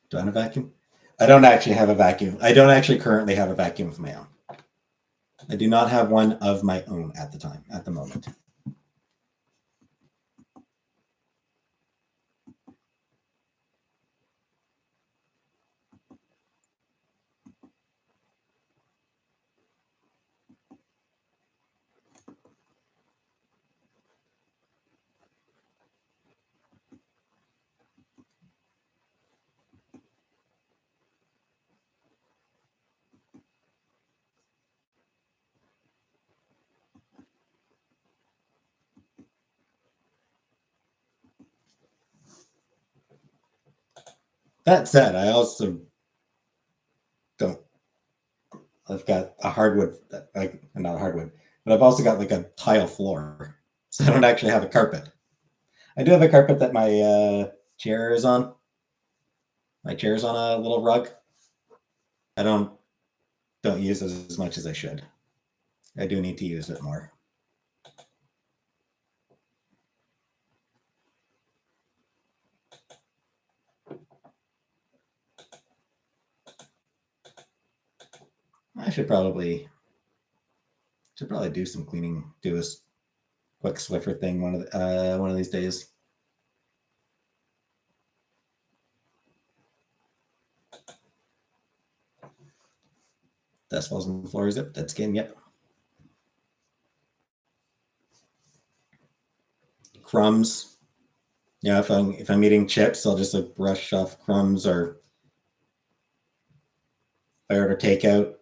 Do I have a vacuum? I don't actually have a vacuum. I don't actually currently have a vacuum of my own. I do not have one of my own at the moment. That said, I also don't I've got a hardwood, like not a hardwood, but I've also got like a tile floor, so I don't actually have a carpet. I do have a carpet that my chair is on. My chair's on a little rug. I don't use it as much as I should. I do need to use it more. I should probably do some cleaning. Do a quick Swiffer thing one of these days. Dust falls on the floor. Yep, dead skin. Yep. Crumbs. Yeah, if I'm eating chips, I'll just like brush off crumbs, or if I order takeout,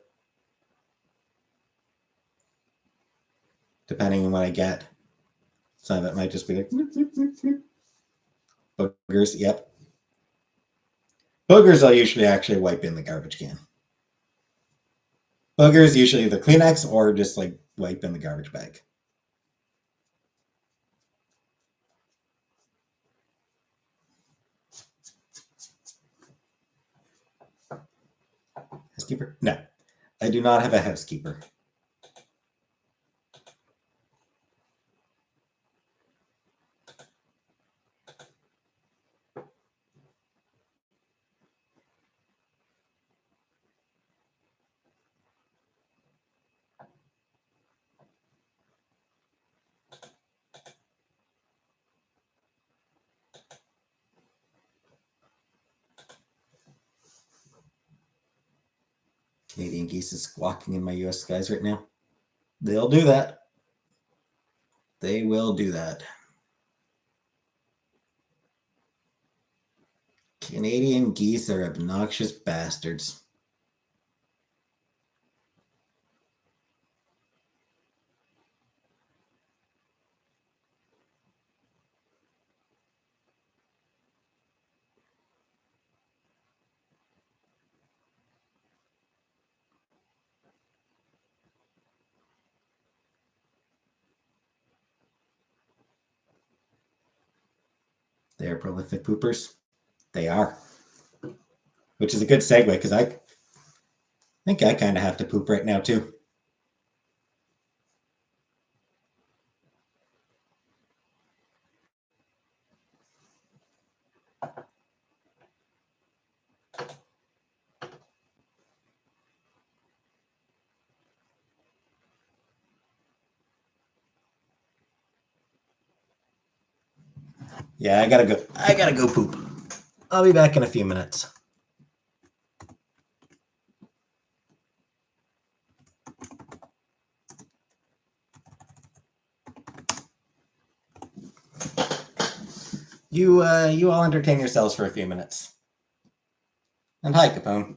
depending on what I get. Some of it might just be like boogers. Yep. Boogers I'll usually actually wipe in the garbage can. Boogers usually either Kleenex or just like wipe in the garbage bag. Housekeeper? No, I do not have a housekeeper. Canadian geese is squawking in my US skies right now. They'll do that. They will do that. Canadian geese are obnoxious bastards. They are prolific poopers. They are. Which is a good segue because I think I kind of have to poop right now too. Yeah, I gotta go. I gotta go poop. I'll be back in a few minutes. You all entertain yourselves for a few minutes. And hi, Capone.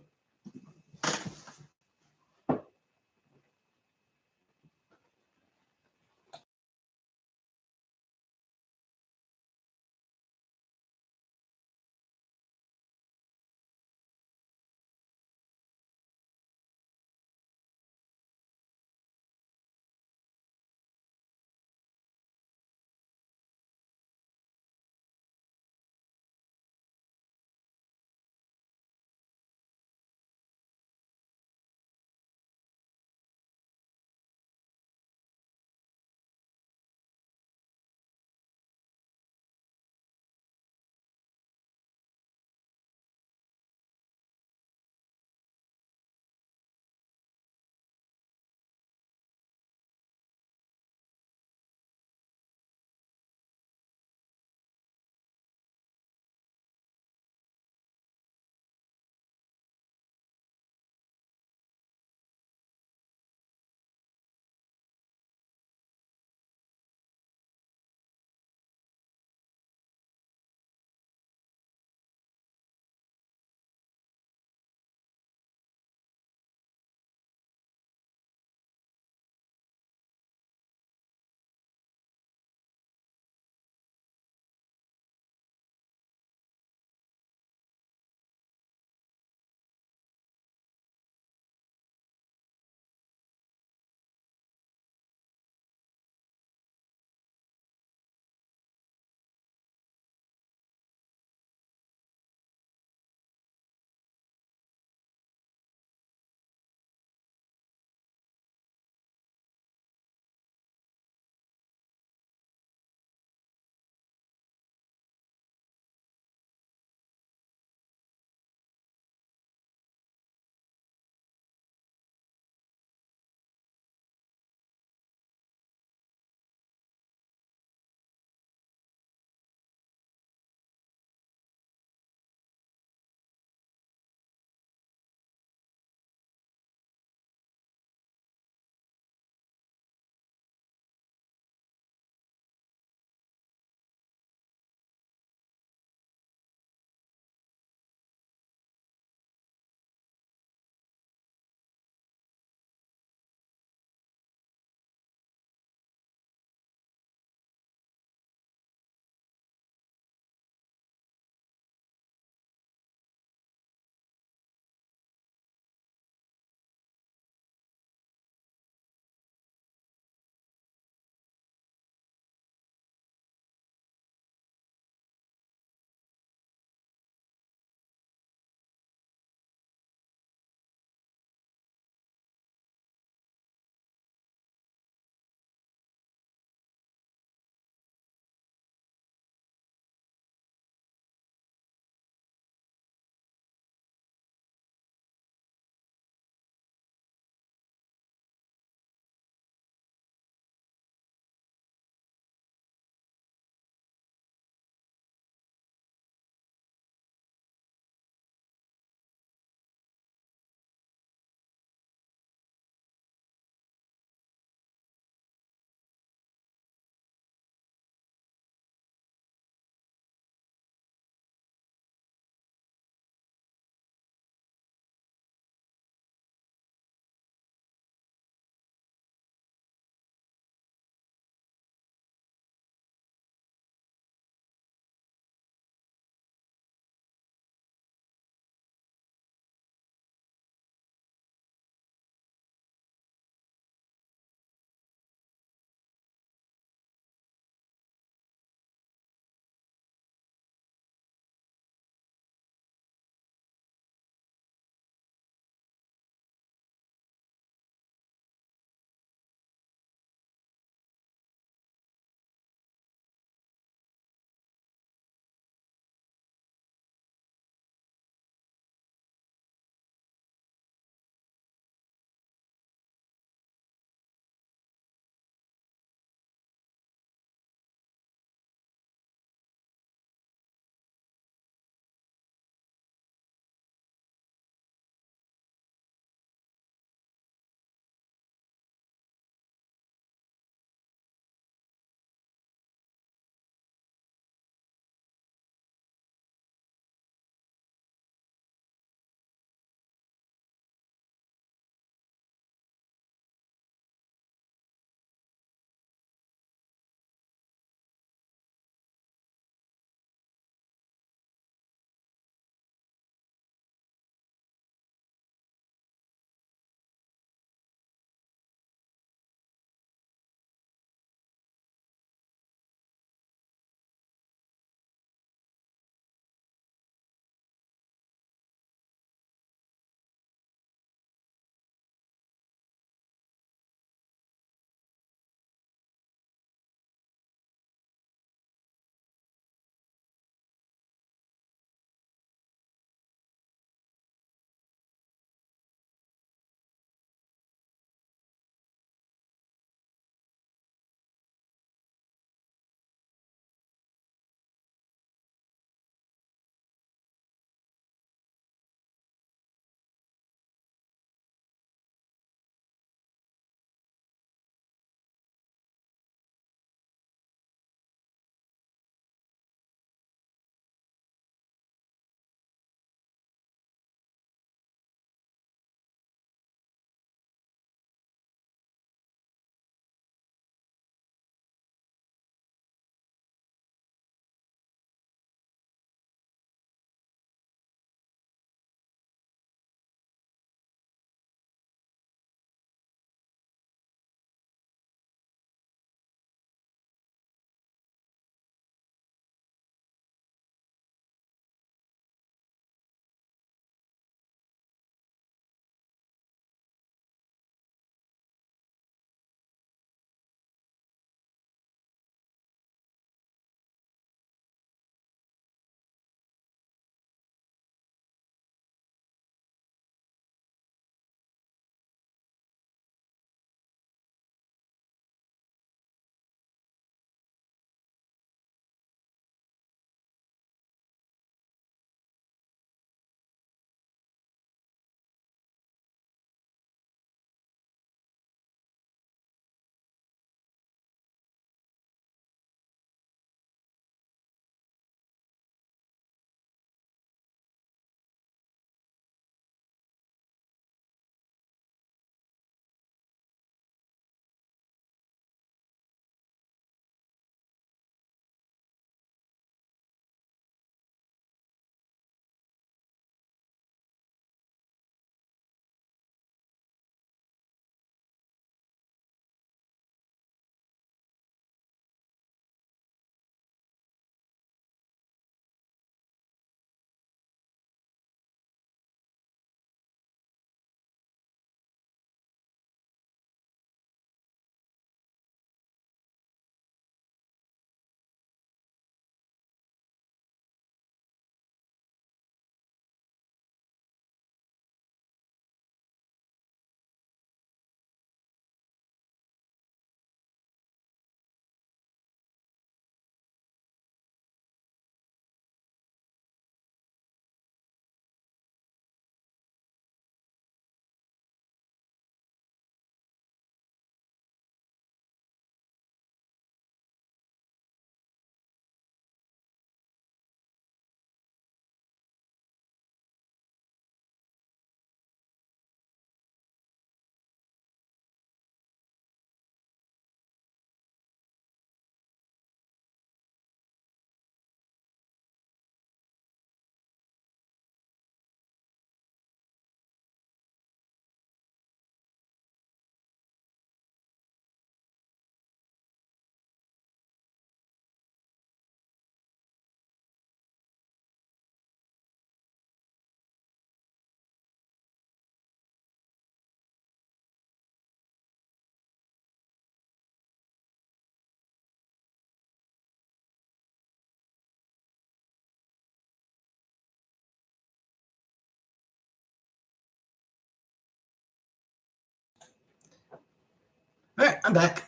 Alright, I'm back.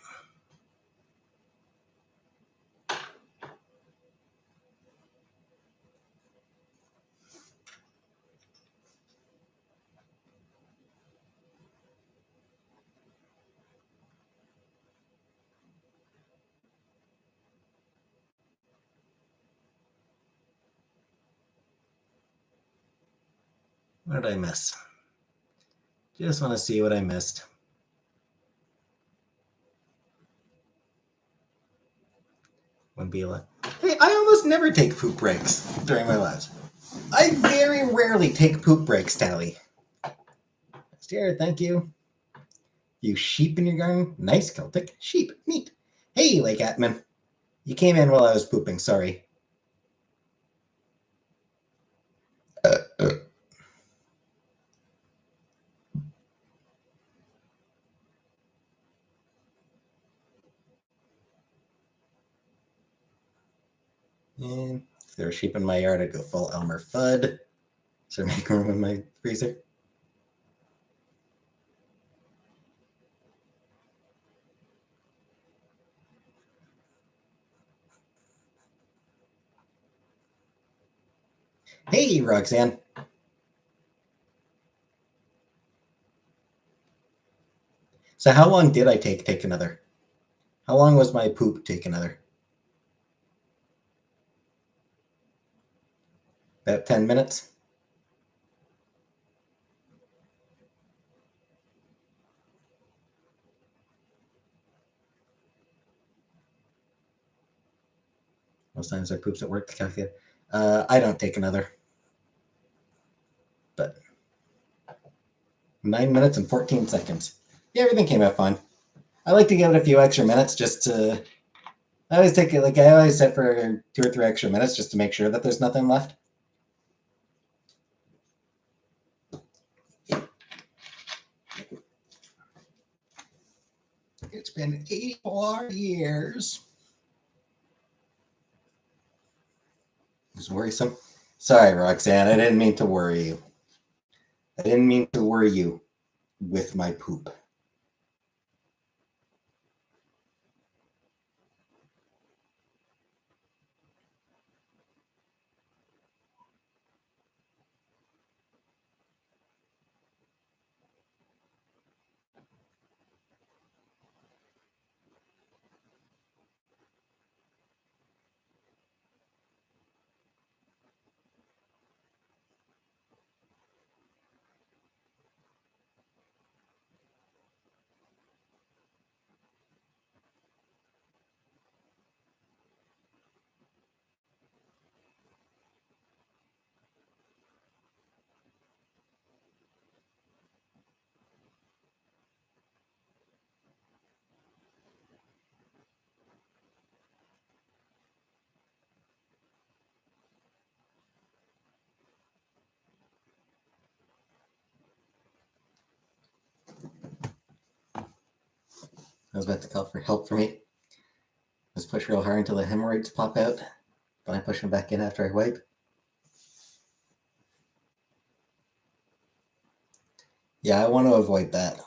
What did I miss? Just want to see what I missed. Wouldn't be like, hey, I almost never take poop breaks during my lives. I very rarely take poop breaks, Tally. Here, thank you. You sheep in your garden? Nice Celtic. Sheep. Neat. Hey, Lake Atman. You came in while I was pooping, sorry. And if there were sheep in my yard, I'd go full Elmer Fudd. So make room in my freezer. Hey, Roxanne. So how long did I take another? How long was my poop take another? About 10 minutes? Most times I poops at work to calculate. I don't take another. But 9 minutes and 14 seconds. Yeah, everything came out fine. I like to give it a few extra minutes just to. I always take it, like I always set for 2 or 3 extra minutes just to make sure that there's nothing left. It's been 84 years. It's worrisome. Sorry, Roxanne. I didn't mean to worry you. I didn't mean to worry you with my poop. I was about to call for help for me. Just push real hard until the hemorrhoids pop out. Then I push them back in after I wipe. Yeah, I want to avoid that.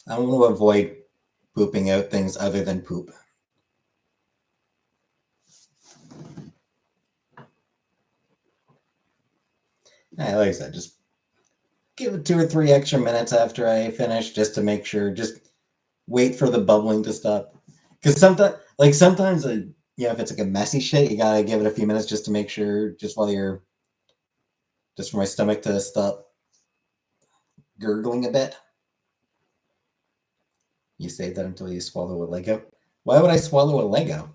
I want to avoid pooping out things other than poop. Yeah, like I said, just give it 2 or 3 extra minutes after I finish just to make sure, just wait for the bubbling to stop. Because sometimes, if it's like a messy shit, you gotta give it a few minutes just to make sure, just for my stomach to stop gurgling a bit. You save that until you swallow a Lego. Why would I swallow a Lego?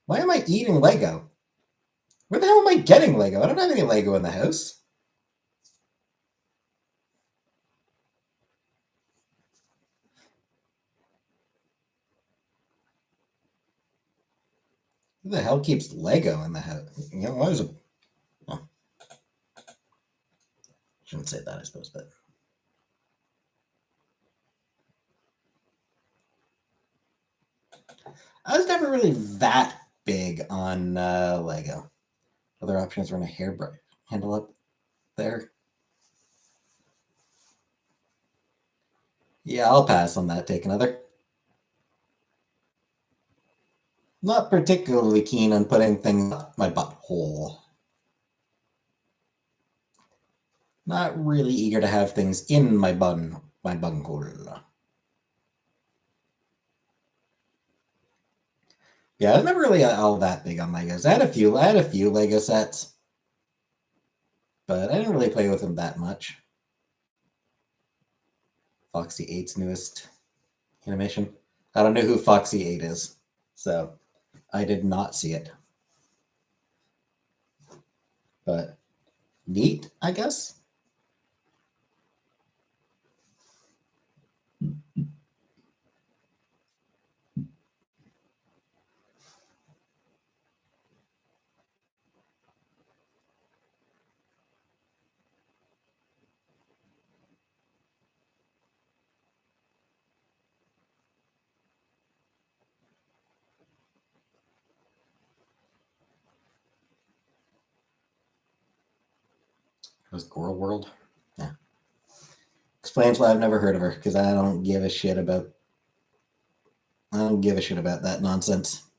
Why am I eating Lego? Where the hell am I getting Lego? I don't have any Lego in the house. Who the hell keeps Lego in the house? Why was it? Oh, shouldn't say that, I suppose, but. I was never really that big on Lego. Other options run a hairbrush handle up there. Yeah, I'll pass on that. Take another. Not particularly keen on putting things up my butthole. Not really eager to have things in my bunghole. Yeah, I was never really all that big on Legos. I had a few Lego sets, but I didn't really play with them that much. Foxy 8's newest animation. I don't know who Foxy 8 is, so I did not see it. But neat, I guess. It was Girl World. Yeah. Explains why I've never heard of her, because I don't give a shit about that nonsense.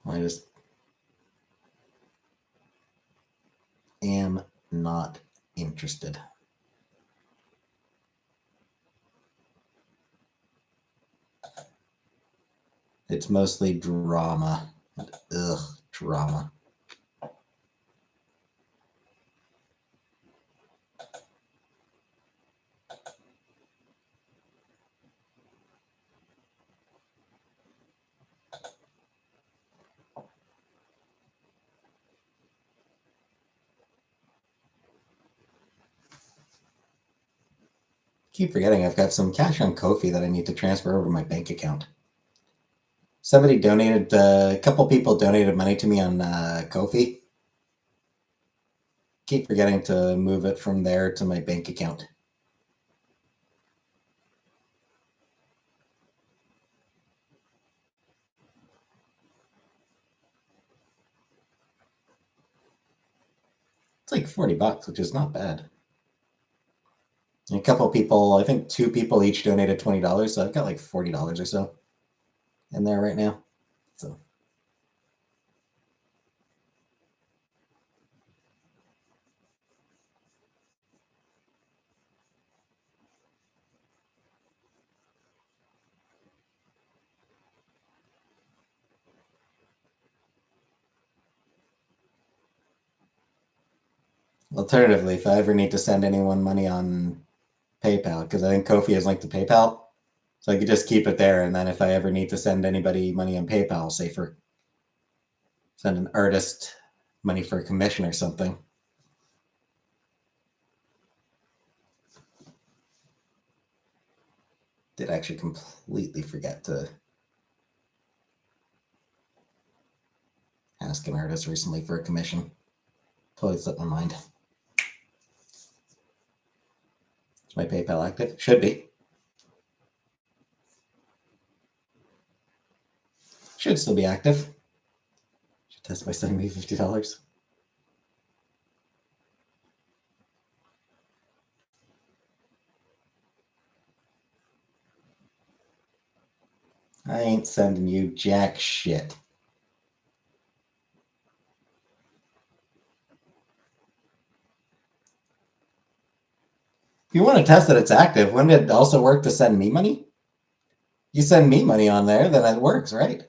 I just am not interested. It's mostly drama. Ugh, drama. Keep forgetting I've got some cash on Ko-fi that I need to transfer over to my bank account. Somebody donated, a couple people donated money to me on Ko-fi. Keep forgetting to move it from there to my bank account. It's like $40, which is not bad. And a couple people, I think two people each donated $20, so I've got like $40 or so in there right now. So alternatively, if I ever need to send anyone money on PayPal, because I think Ko-fi is linked to PayPal, so I could just keep it there, and then if I ever need to send anybody money on PayPal, say for send an artist money for a commission or something. Did actually completely forget to ask an artist recently for a commission. Totally slipped my mind. Is my PayPal active? Should be. Should still be active. Should test by sending me $50. I ain't sending you jack shit. If you want to test that it's active, wouldn't it also work to send me money? You send me money on there, then it works, right?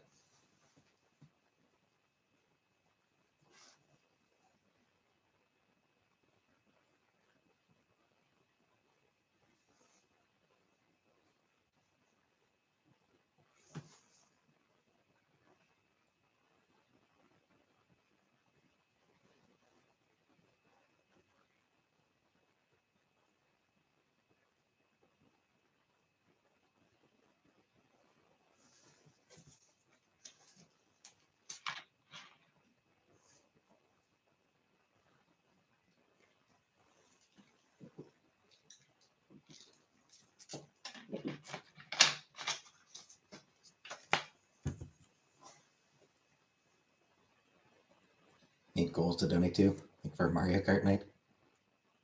8 goals to donate to, like for Mario Kart night.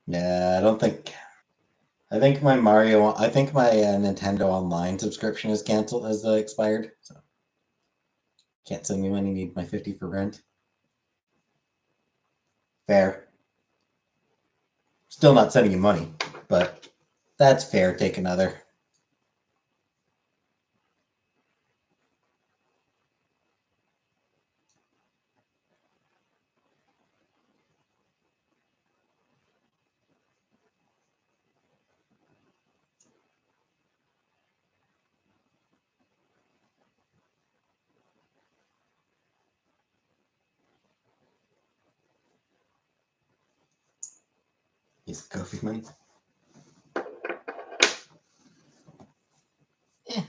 Yeah, I don't think. I think my Nintendo Online subscription is canceled, has expired. So can't send me money. Need my 50 for rent. Fair. Still not sending you money, but that's fair. Take another. Use coffee money. Eh.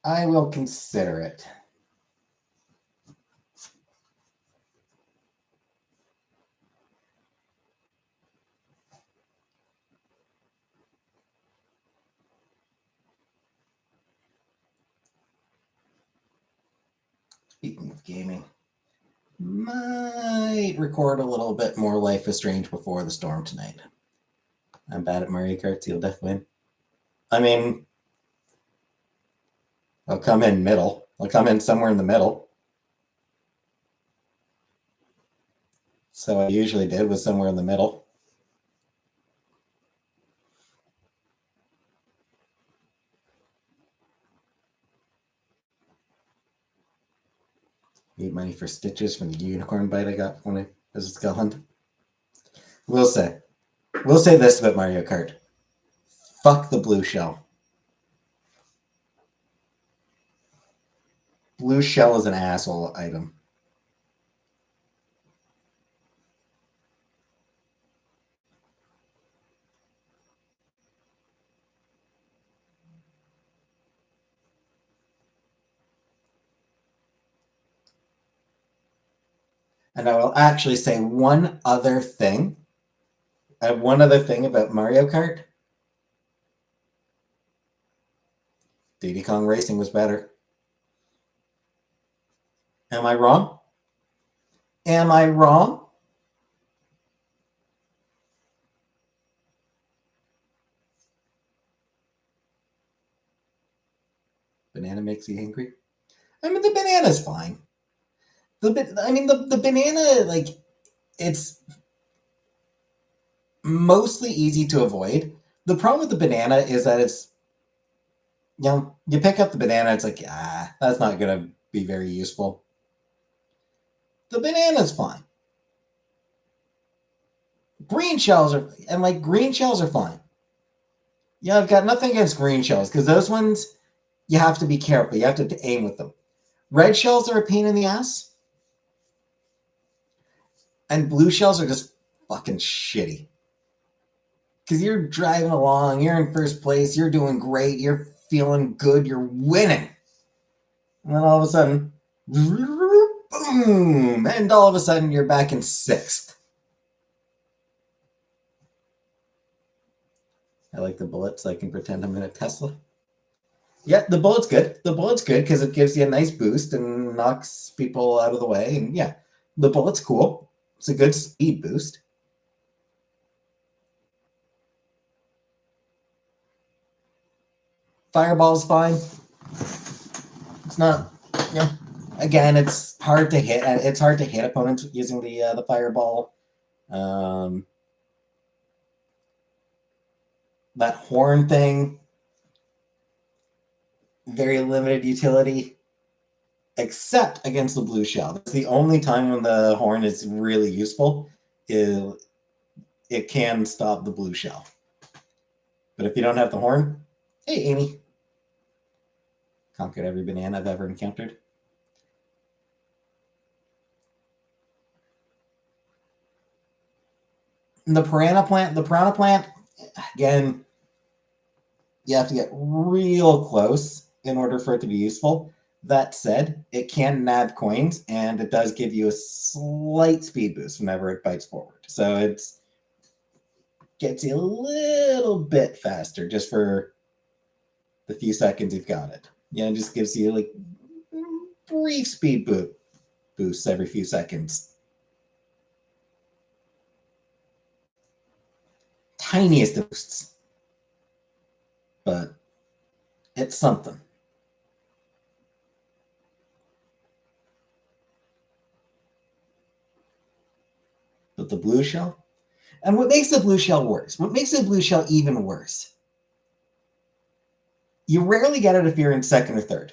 I will consider it. Speaking of gaming, might record a little bit more Life is Strange before the storm tonight. I'm bad at Mario Kart, so you'll definitely win. I mean, I'll come in middle. I'll come in somewhere in the middle. So I usually did was somewhere in the middle. Need money for stitches from the unicorn bite I got when I was at Scotland. We'll say this about Mario Kart. Fuck the blue shell. Blue shell is an asshole item. And I will actually say one other thing. One other thing about Mario Kart. Diddy Kong Racing was better. Am I wrong? Am I wrong? Banana makes you angry. I mean, the banana's fine. The banana, like, it's mostly easy to avoid. The problem with the banana is that it's, you pick up the banana, it's like, that's not going to be very useful. The banana's fine. Green shells are fine. Yeah, I've got nothing against green shells because those ones, you have to be careful. You have to aim with them. Red shells are a pain in the ass. And blue shells are just fucking shitty. Because you're driving along, you're in first place, you're doing great, you're feeling good, you're winning. And then all of a sudden, boom! And all of a sudden, you're back in 6th. I like the bullet so I can pretend I'm in a Tesla. Yeah, the bullet's good. The bullet's good because it gives you a nice boost and knocks people out of the way. And yeah, the bullet's cool. It's a good speed boost. Fireball's fine. It's not, again, it's hard to hit. It's hard to hit opponents using the fireball. That horn thing, very limited utility, except against the blue shell. That's the only time when the horn is really useful. It can stop the blue shell. But if you don't have the horn, hey, Amy. Conquered every banana I've ever encountered. And the piranha plant, again, you have to get real close in order for it to be useful. That said, it can nab coins, and it does give you a slight speed boost whenever it bites forward. So it gets you a little bit faster just for the few seconds you've got it. Yeah, it just gives you like brief speed boosts every few seconds. Tiniest boosts, but it's something. But the blue shell, and what makes the blue shell worse? What makes the blue shell even worse? You rarely get it if you're in second or third.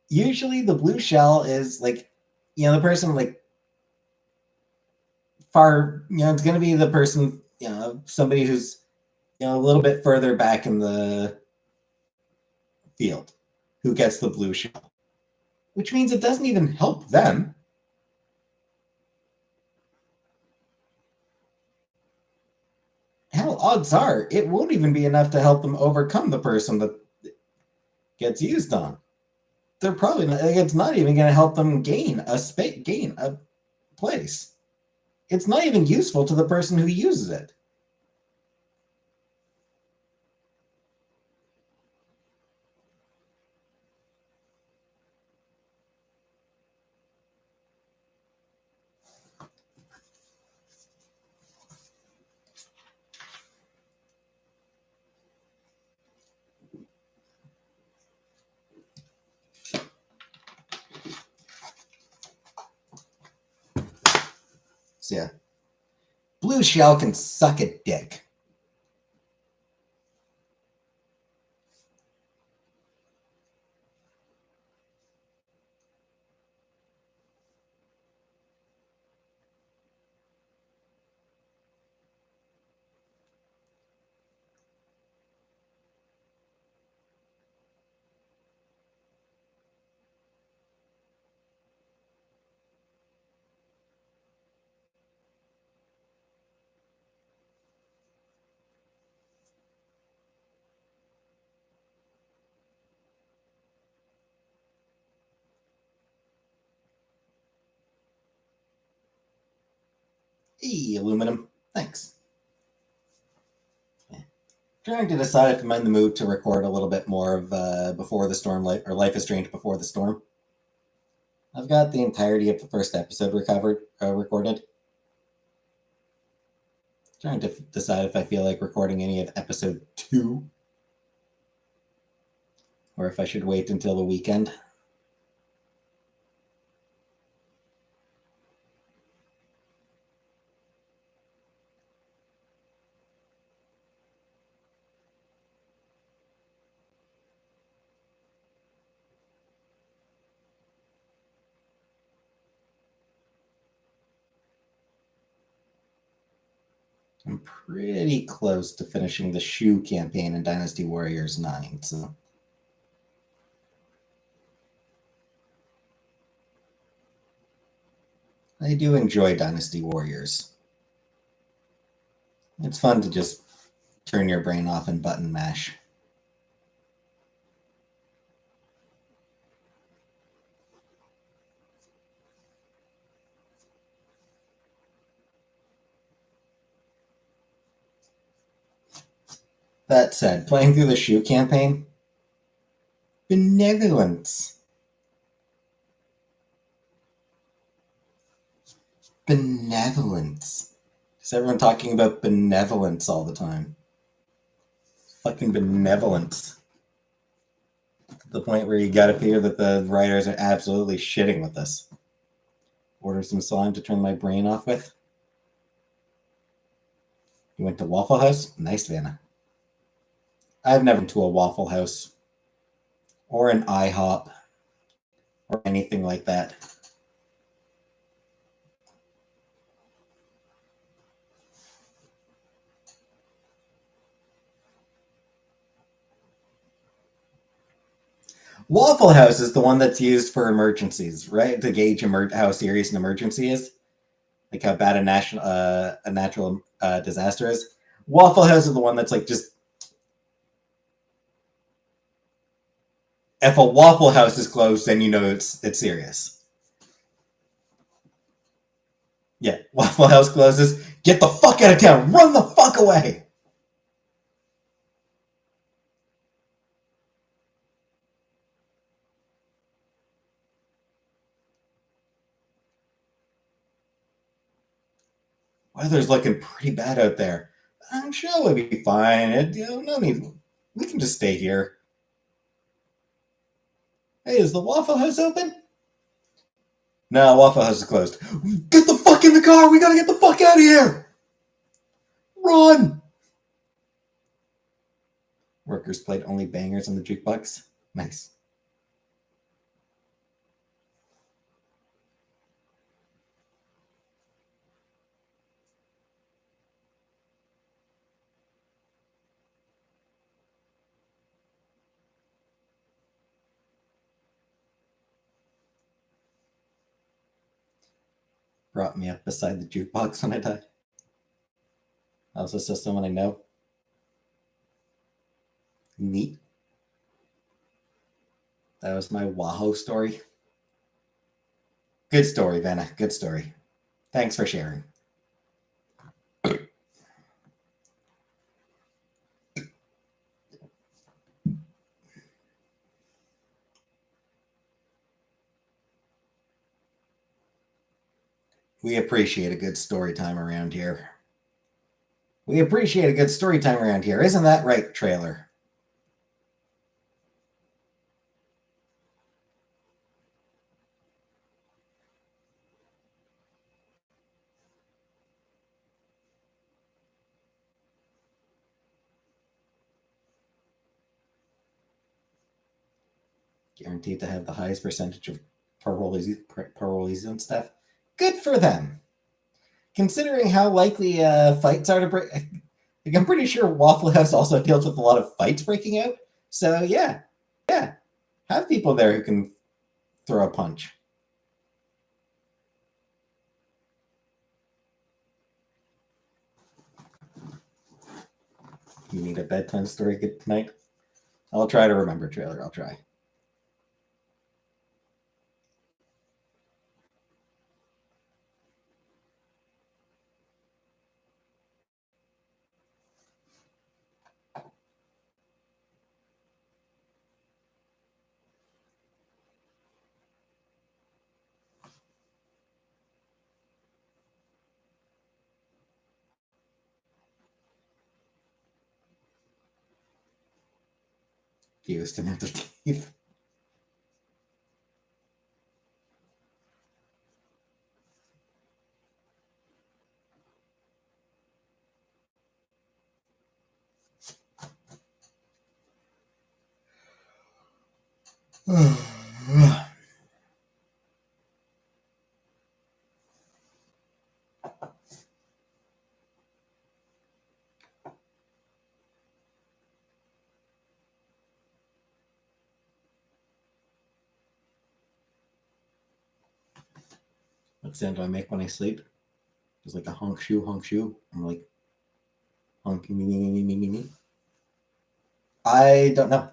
Usually, the blue shell is like, the person like far, it's going to be the person, somebody who's, a little bit further back in the field who gets the blue shell, which means it doesn't even help them. Hell, odds are it won't even be enough to help them overcome the person that gets used on. They're probably not, it's not even going to help them gain a place. It's not even useful to the person who uses it. So yeah, blue shell can suck a dick. Hey, aluminum. Thanks. Trying to decide if I'm in the mood to record a little bit more of Before the Storm, or Life is Strange Before the Storm. I've got the entirety of the first episode recorded. Trying to decide if I feel like recording any of episode 2, or if I should wait until the weekend. I'm pretty close to finishing the shoe campaign in Dynasty Warriors 9, so I do enjoy Dynasty Warriors. It's fun to just turn your brain off and button mash. That said, playing through the shoe campaign, benevolence. Benevolence. Is everyone talking about benevolence all the time? Fucking benevolence. To the point where you gotta fear that the writers are absolutely shitting with us. Order some slime to turn my brain off with. You went to Waffle House? Nice, Vanna. I've never been to a Waffle House or an IHOP or anything like that. Waffle House is the one that's used for emergencies, right? To gauge how serious an emergency is, like how bad a natural disaster is. Waffle House is the one that's like just If a Waffle House is closed, then you know it's serious. Yeah, Waffle House closes. Get the fuck out of town. Run the fuck away. Weather's looking pretty bad out there. I'm sure we'll be fine. No need. We can just stay here. Hey, is the Waffle House open? No, Waffle House is closed. Get the fuck in the car. We gotta get the fuck out of here. Run. Workers played only bangers on the jukebox. Nice. Brought me up beside the jukebox when I died. Also, so someone I know. Neat. That was my Wahoo story. Good story, Vanna. Good story. Thanks for sharing. We appreciate a good story time around here. We appreciate a good story time around here. Isn't that right, trailer? Guaranteed to have the highest percentage of parolees and stuff. Good for them. Considering how likely fights are to break, I'm pretty sure Waffle House also deals with a lot of fights breaking out. So yeah, have people there who can throw a punch. You need a bedtime story good tonight? I'll try to remember, trailer. I'll try. Fused and empty teeth. What sound do I make when I sleep? It's like a honk shoe, honk shoe. I'm like honk me me me me me me. I don't know.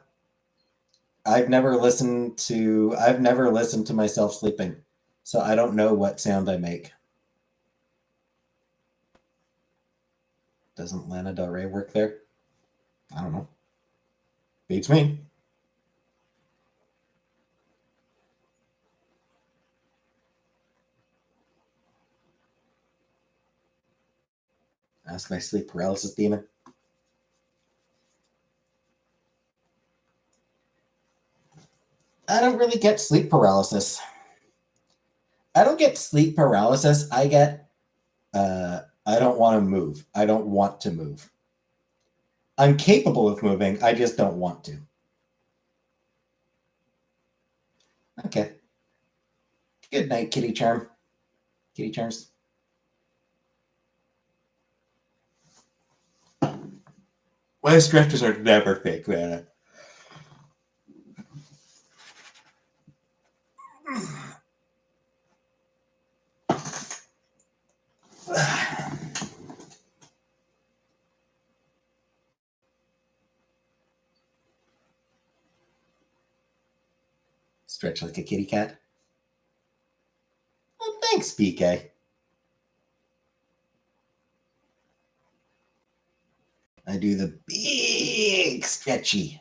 I've never listened to myself sleeping, so I don't know what sound I make. Doesn't Lana Del Rey work there? I don't know. Beats me. Ask my sleep paralysis demon. I don't really get sleep paralysis. I don't get sleep paralysis. I get I don't want to move. I don't want to move. I'm capable of moving. I just don't want to. Okay. Good night, kitty charm. Kitty charms. My stretches are never fake, man. Stretch like a kitty cat. Well, thanks, PK. I do the big stretchy.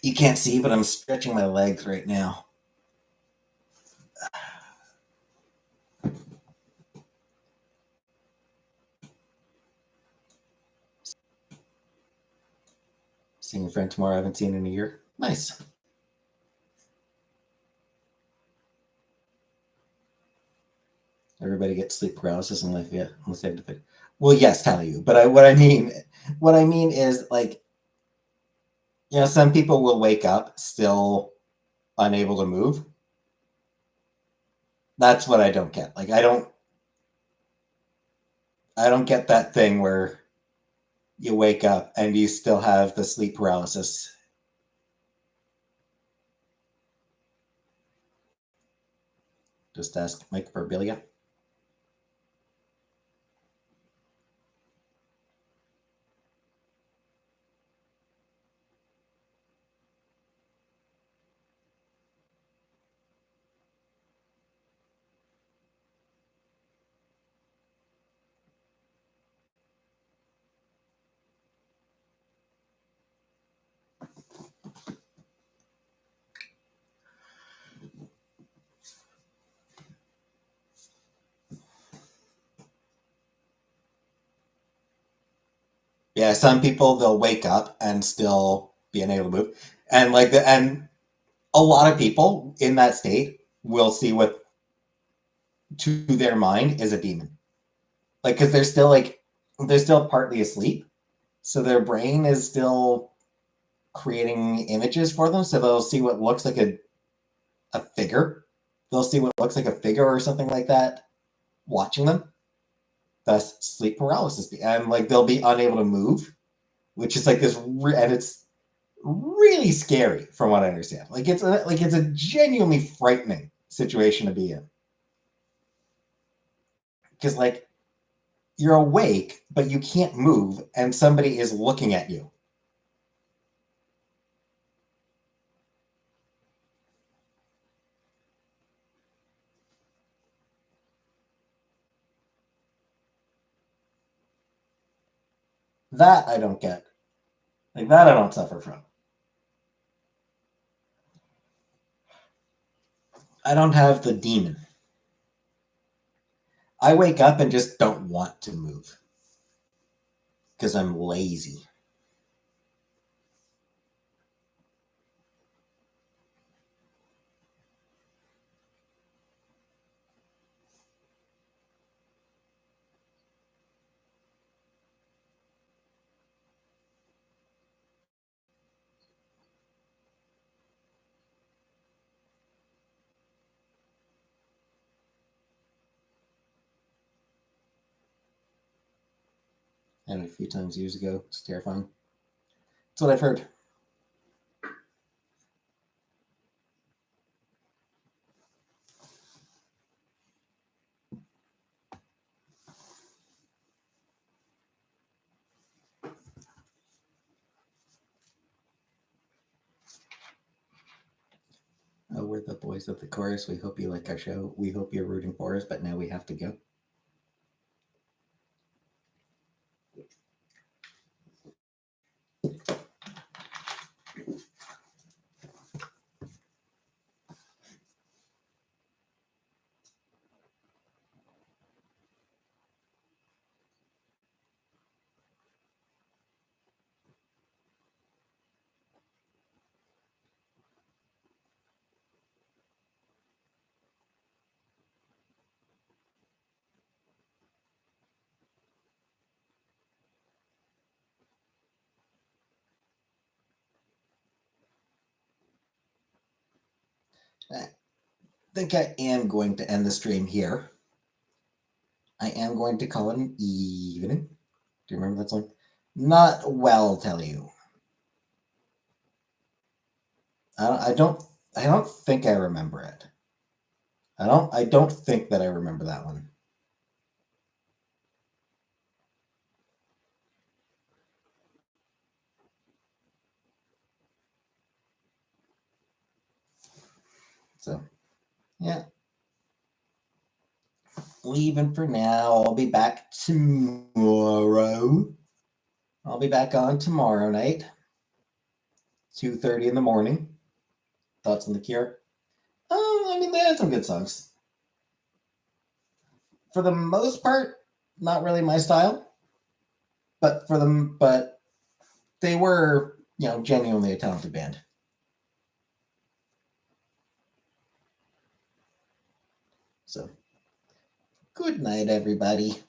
You can't see, but I'm stretching my legs right now. Seeing a friend tomorrow I haven't seen in a year. Nice. Everybody gets sleep paralysis unless they have to pick. Well, yes, tell you. But what I mean is like, some people will wake up still unable to move. That's what I don't get. Like, I don't get that thing where you wake up and you still have the sleep paralysis. Just ask Mike Verbilia. Yeah, some people they'll wake up and still be unable to move, and and a lot of people in that state will see what to their mind is a demon, like because they're still partly asleep, so their brain is still creating images for them. So they'll see what looks like a figure. They'll see what looks like a figure or something like that watching them. Thus, sleep paralysis, and like they'll be unable to move, which is like this, and it's really scary from what I understand. Like it's a genuinely frightening situation to be in because like you're awake but you can't move and somebody is looking at you. That I don't get. Like that I don't suffer from. I don't have the demon. I wake up and just don't want to move because I'm lazy. And a few times years ago, it's terrifying. That's what I've heard. Oh, we're the boys of the chorus. We hope you like our show. We hope you're rooting for us, but now we have to go. I think I am going to end the stream here. I am going to call it an evening. Do you remember that song? Not well, tell you. I don't think I remember it. I don't think that I remember that one. So yeah, leaving for now. I'll be back tomorrow. I'll be back on tomorrow night, 2:30 in the morning. Thoughts on the Cure? I mean, they had some good songs. For the most part, not really my style, but they were, genuinely a talented band. So, good night, everybody.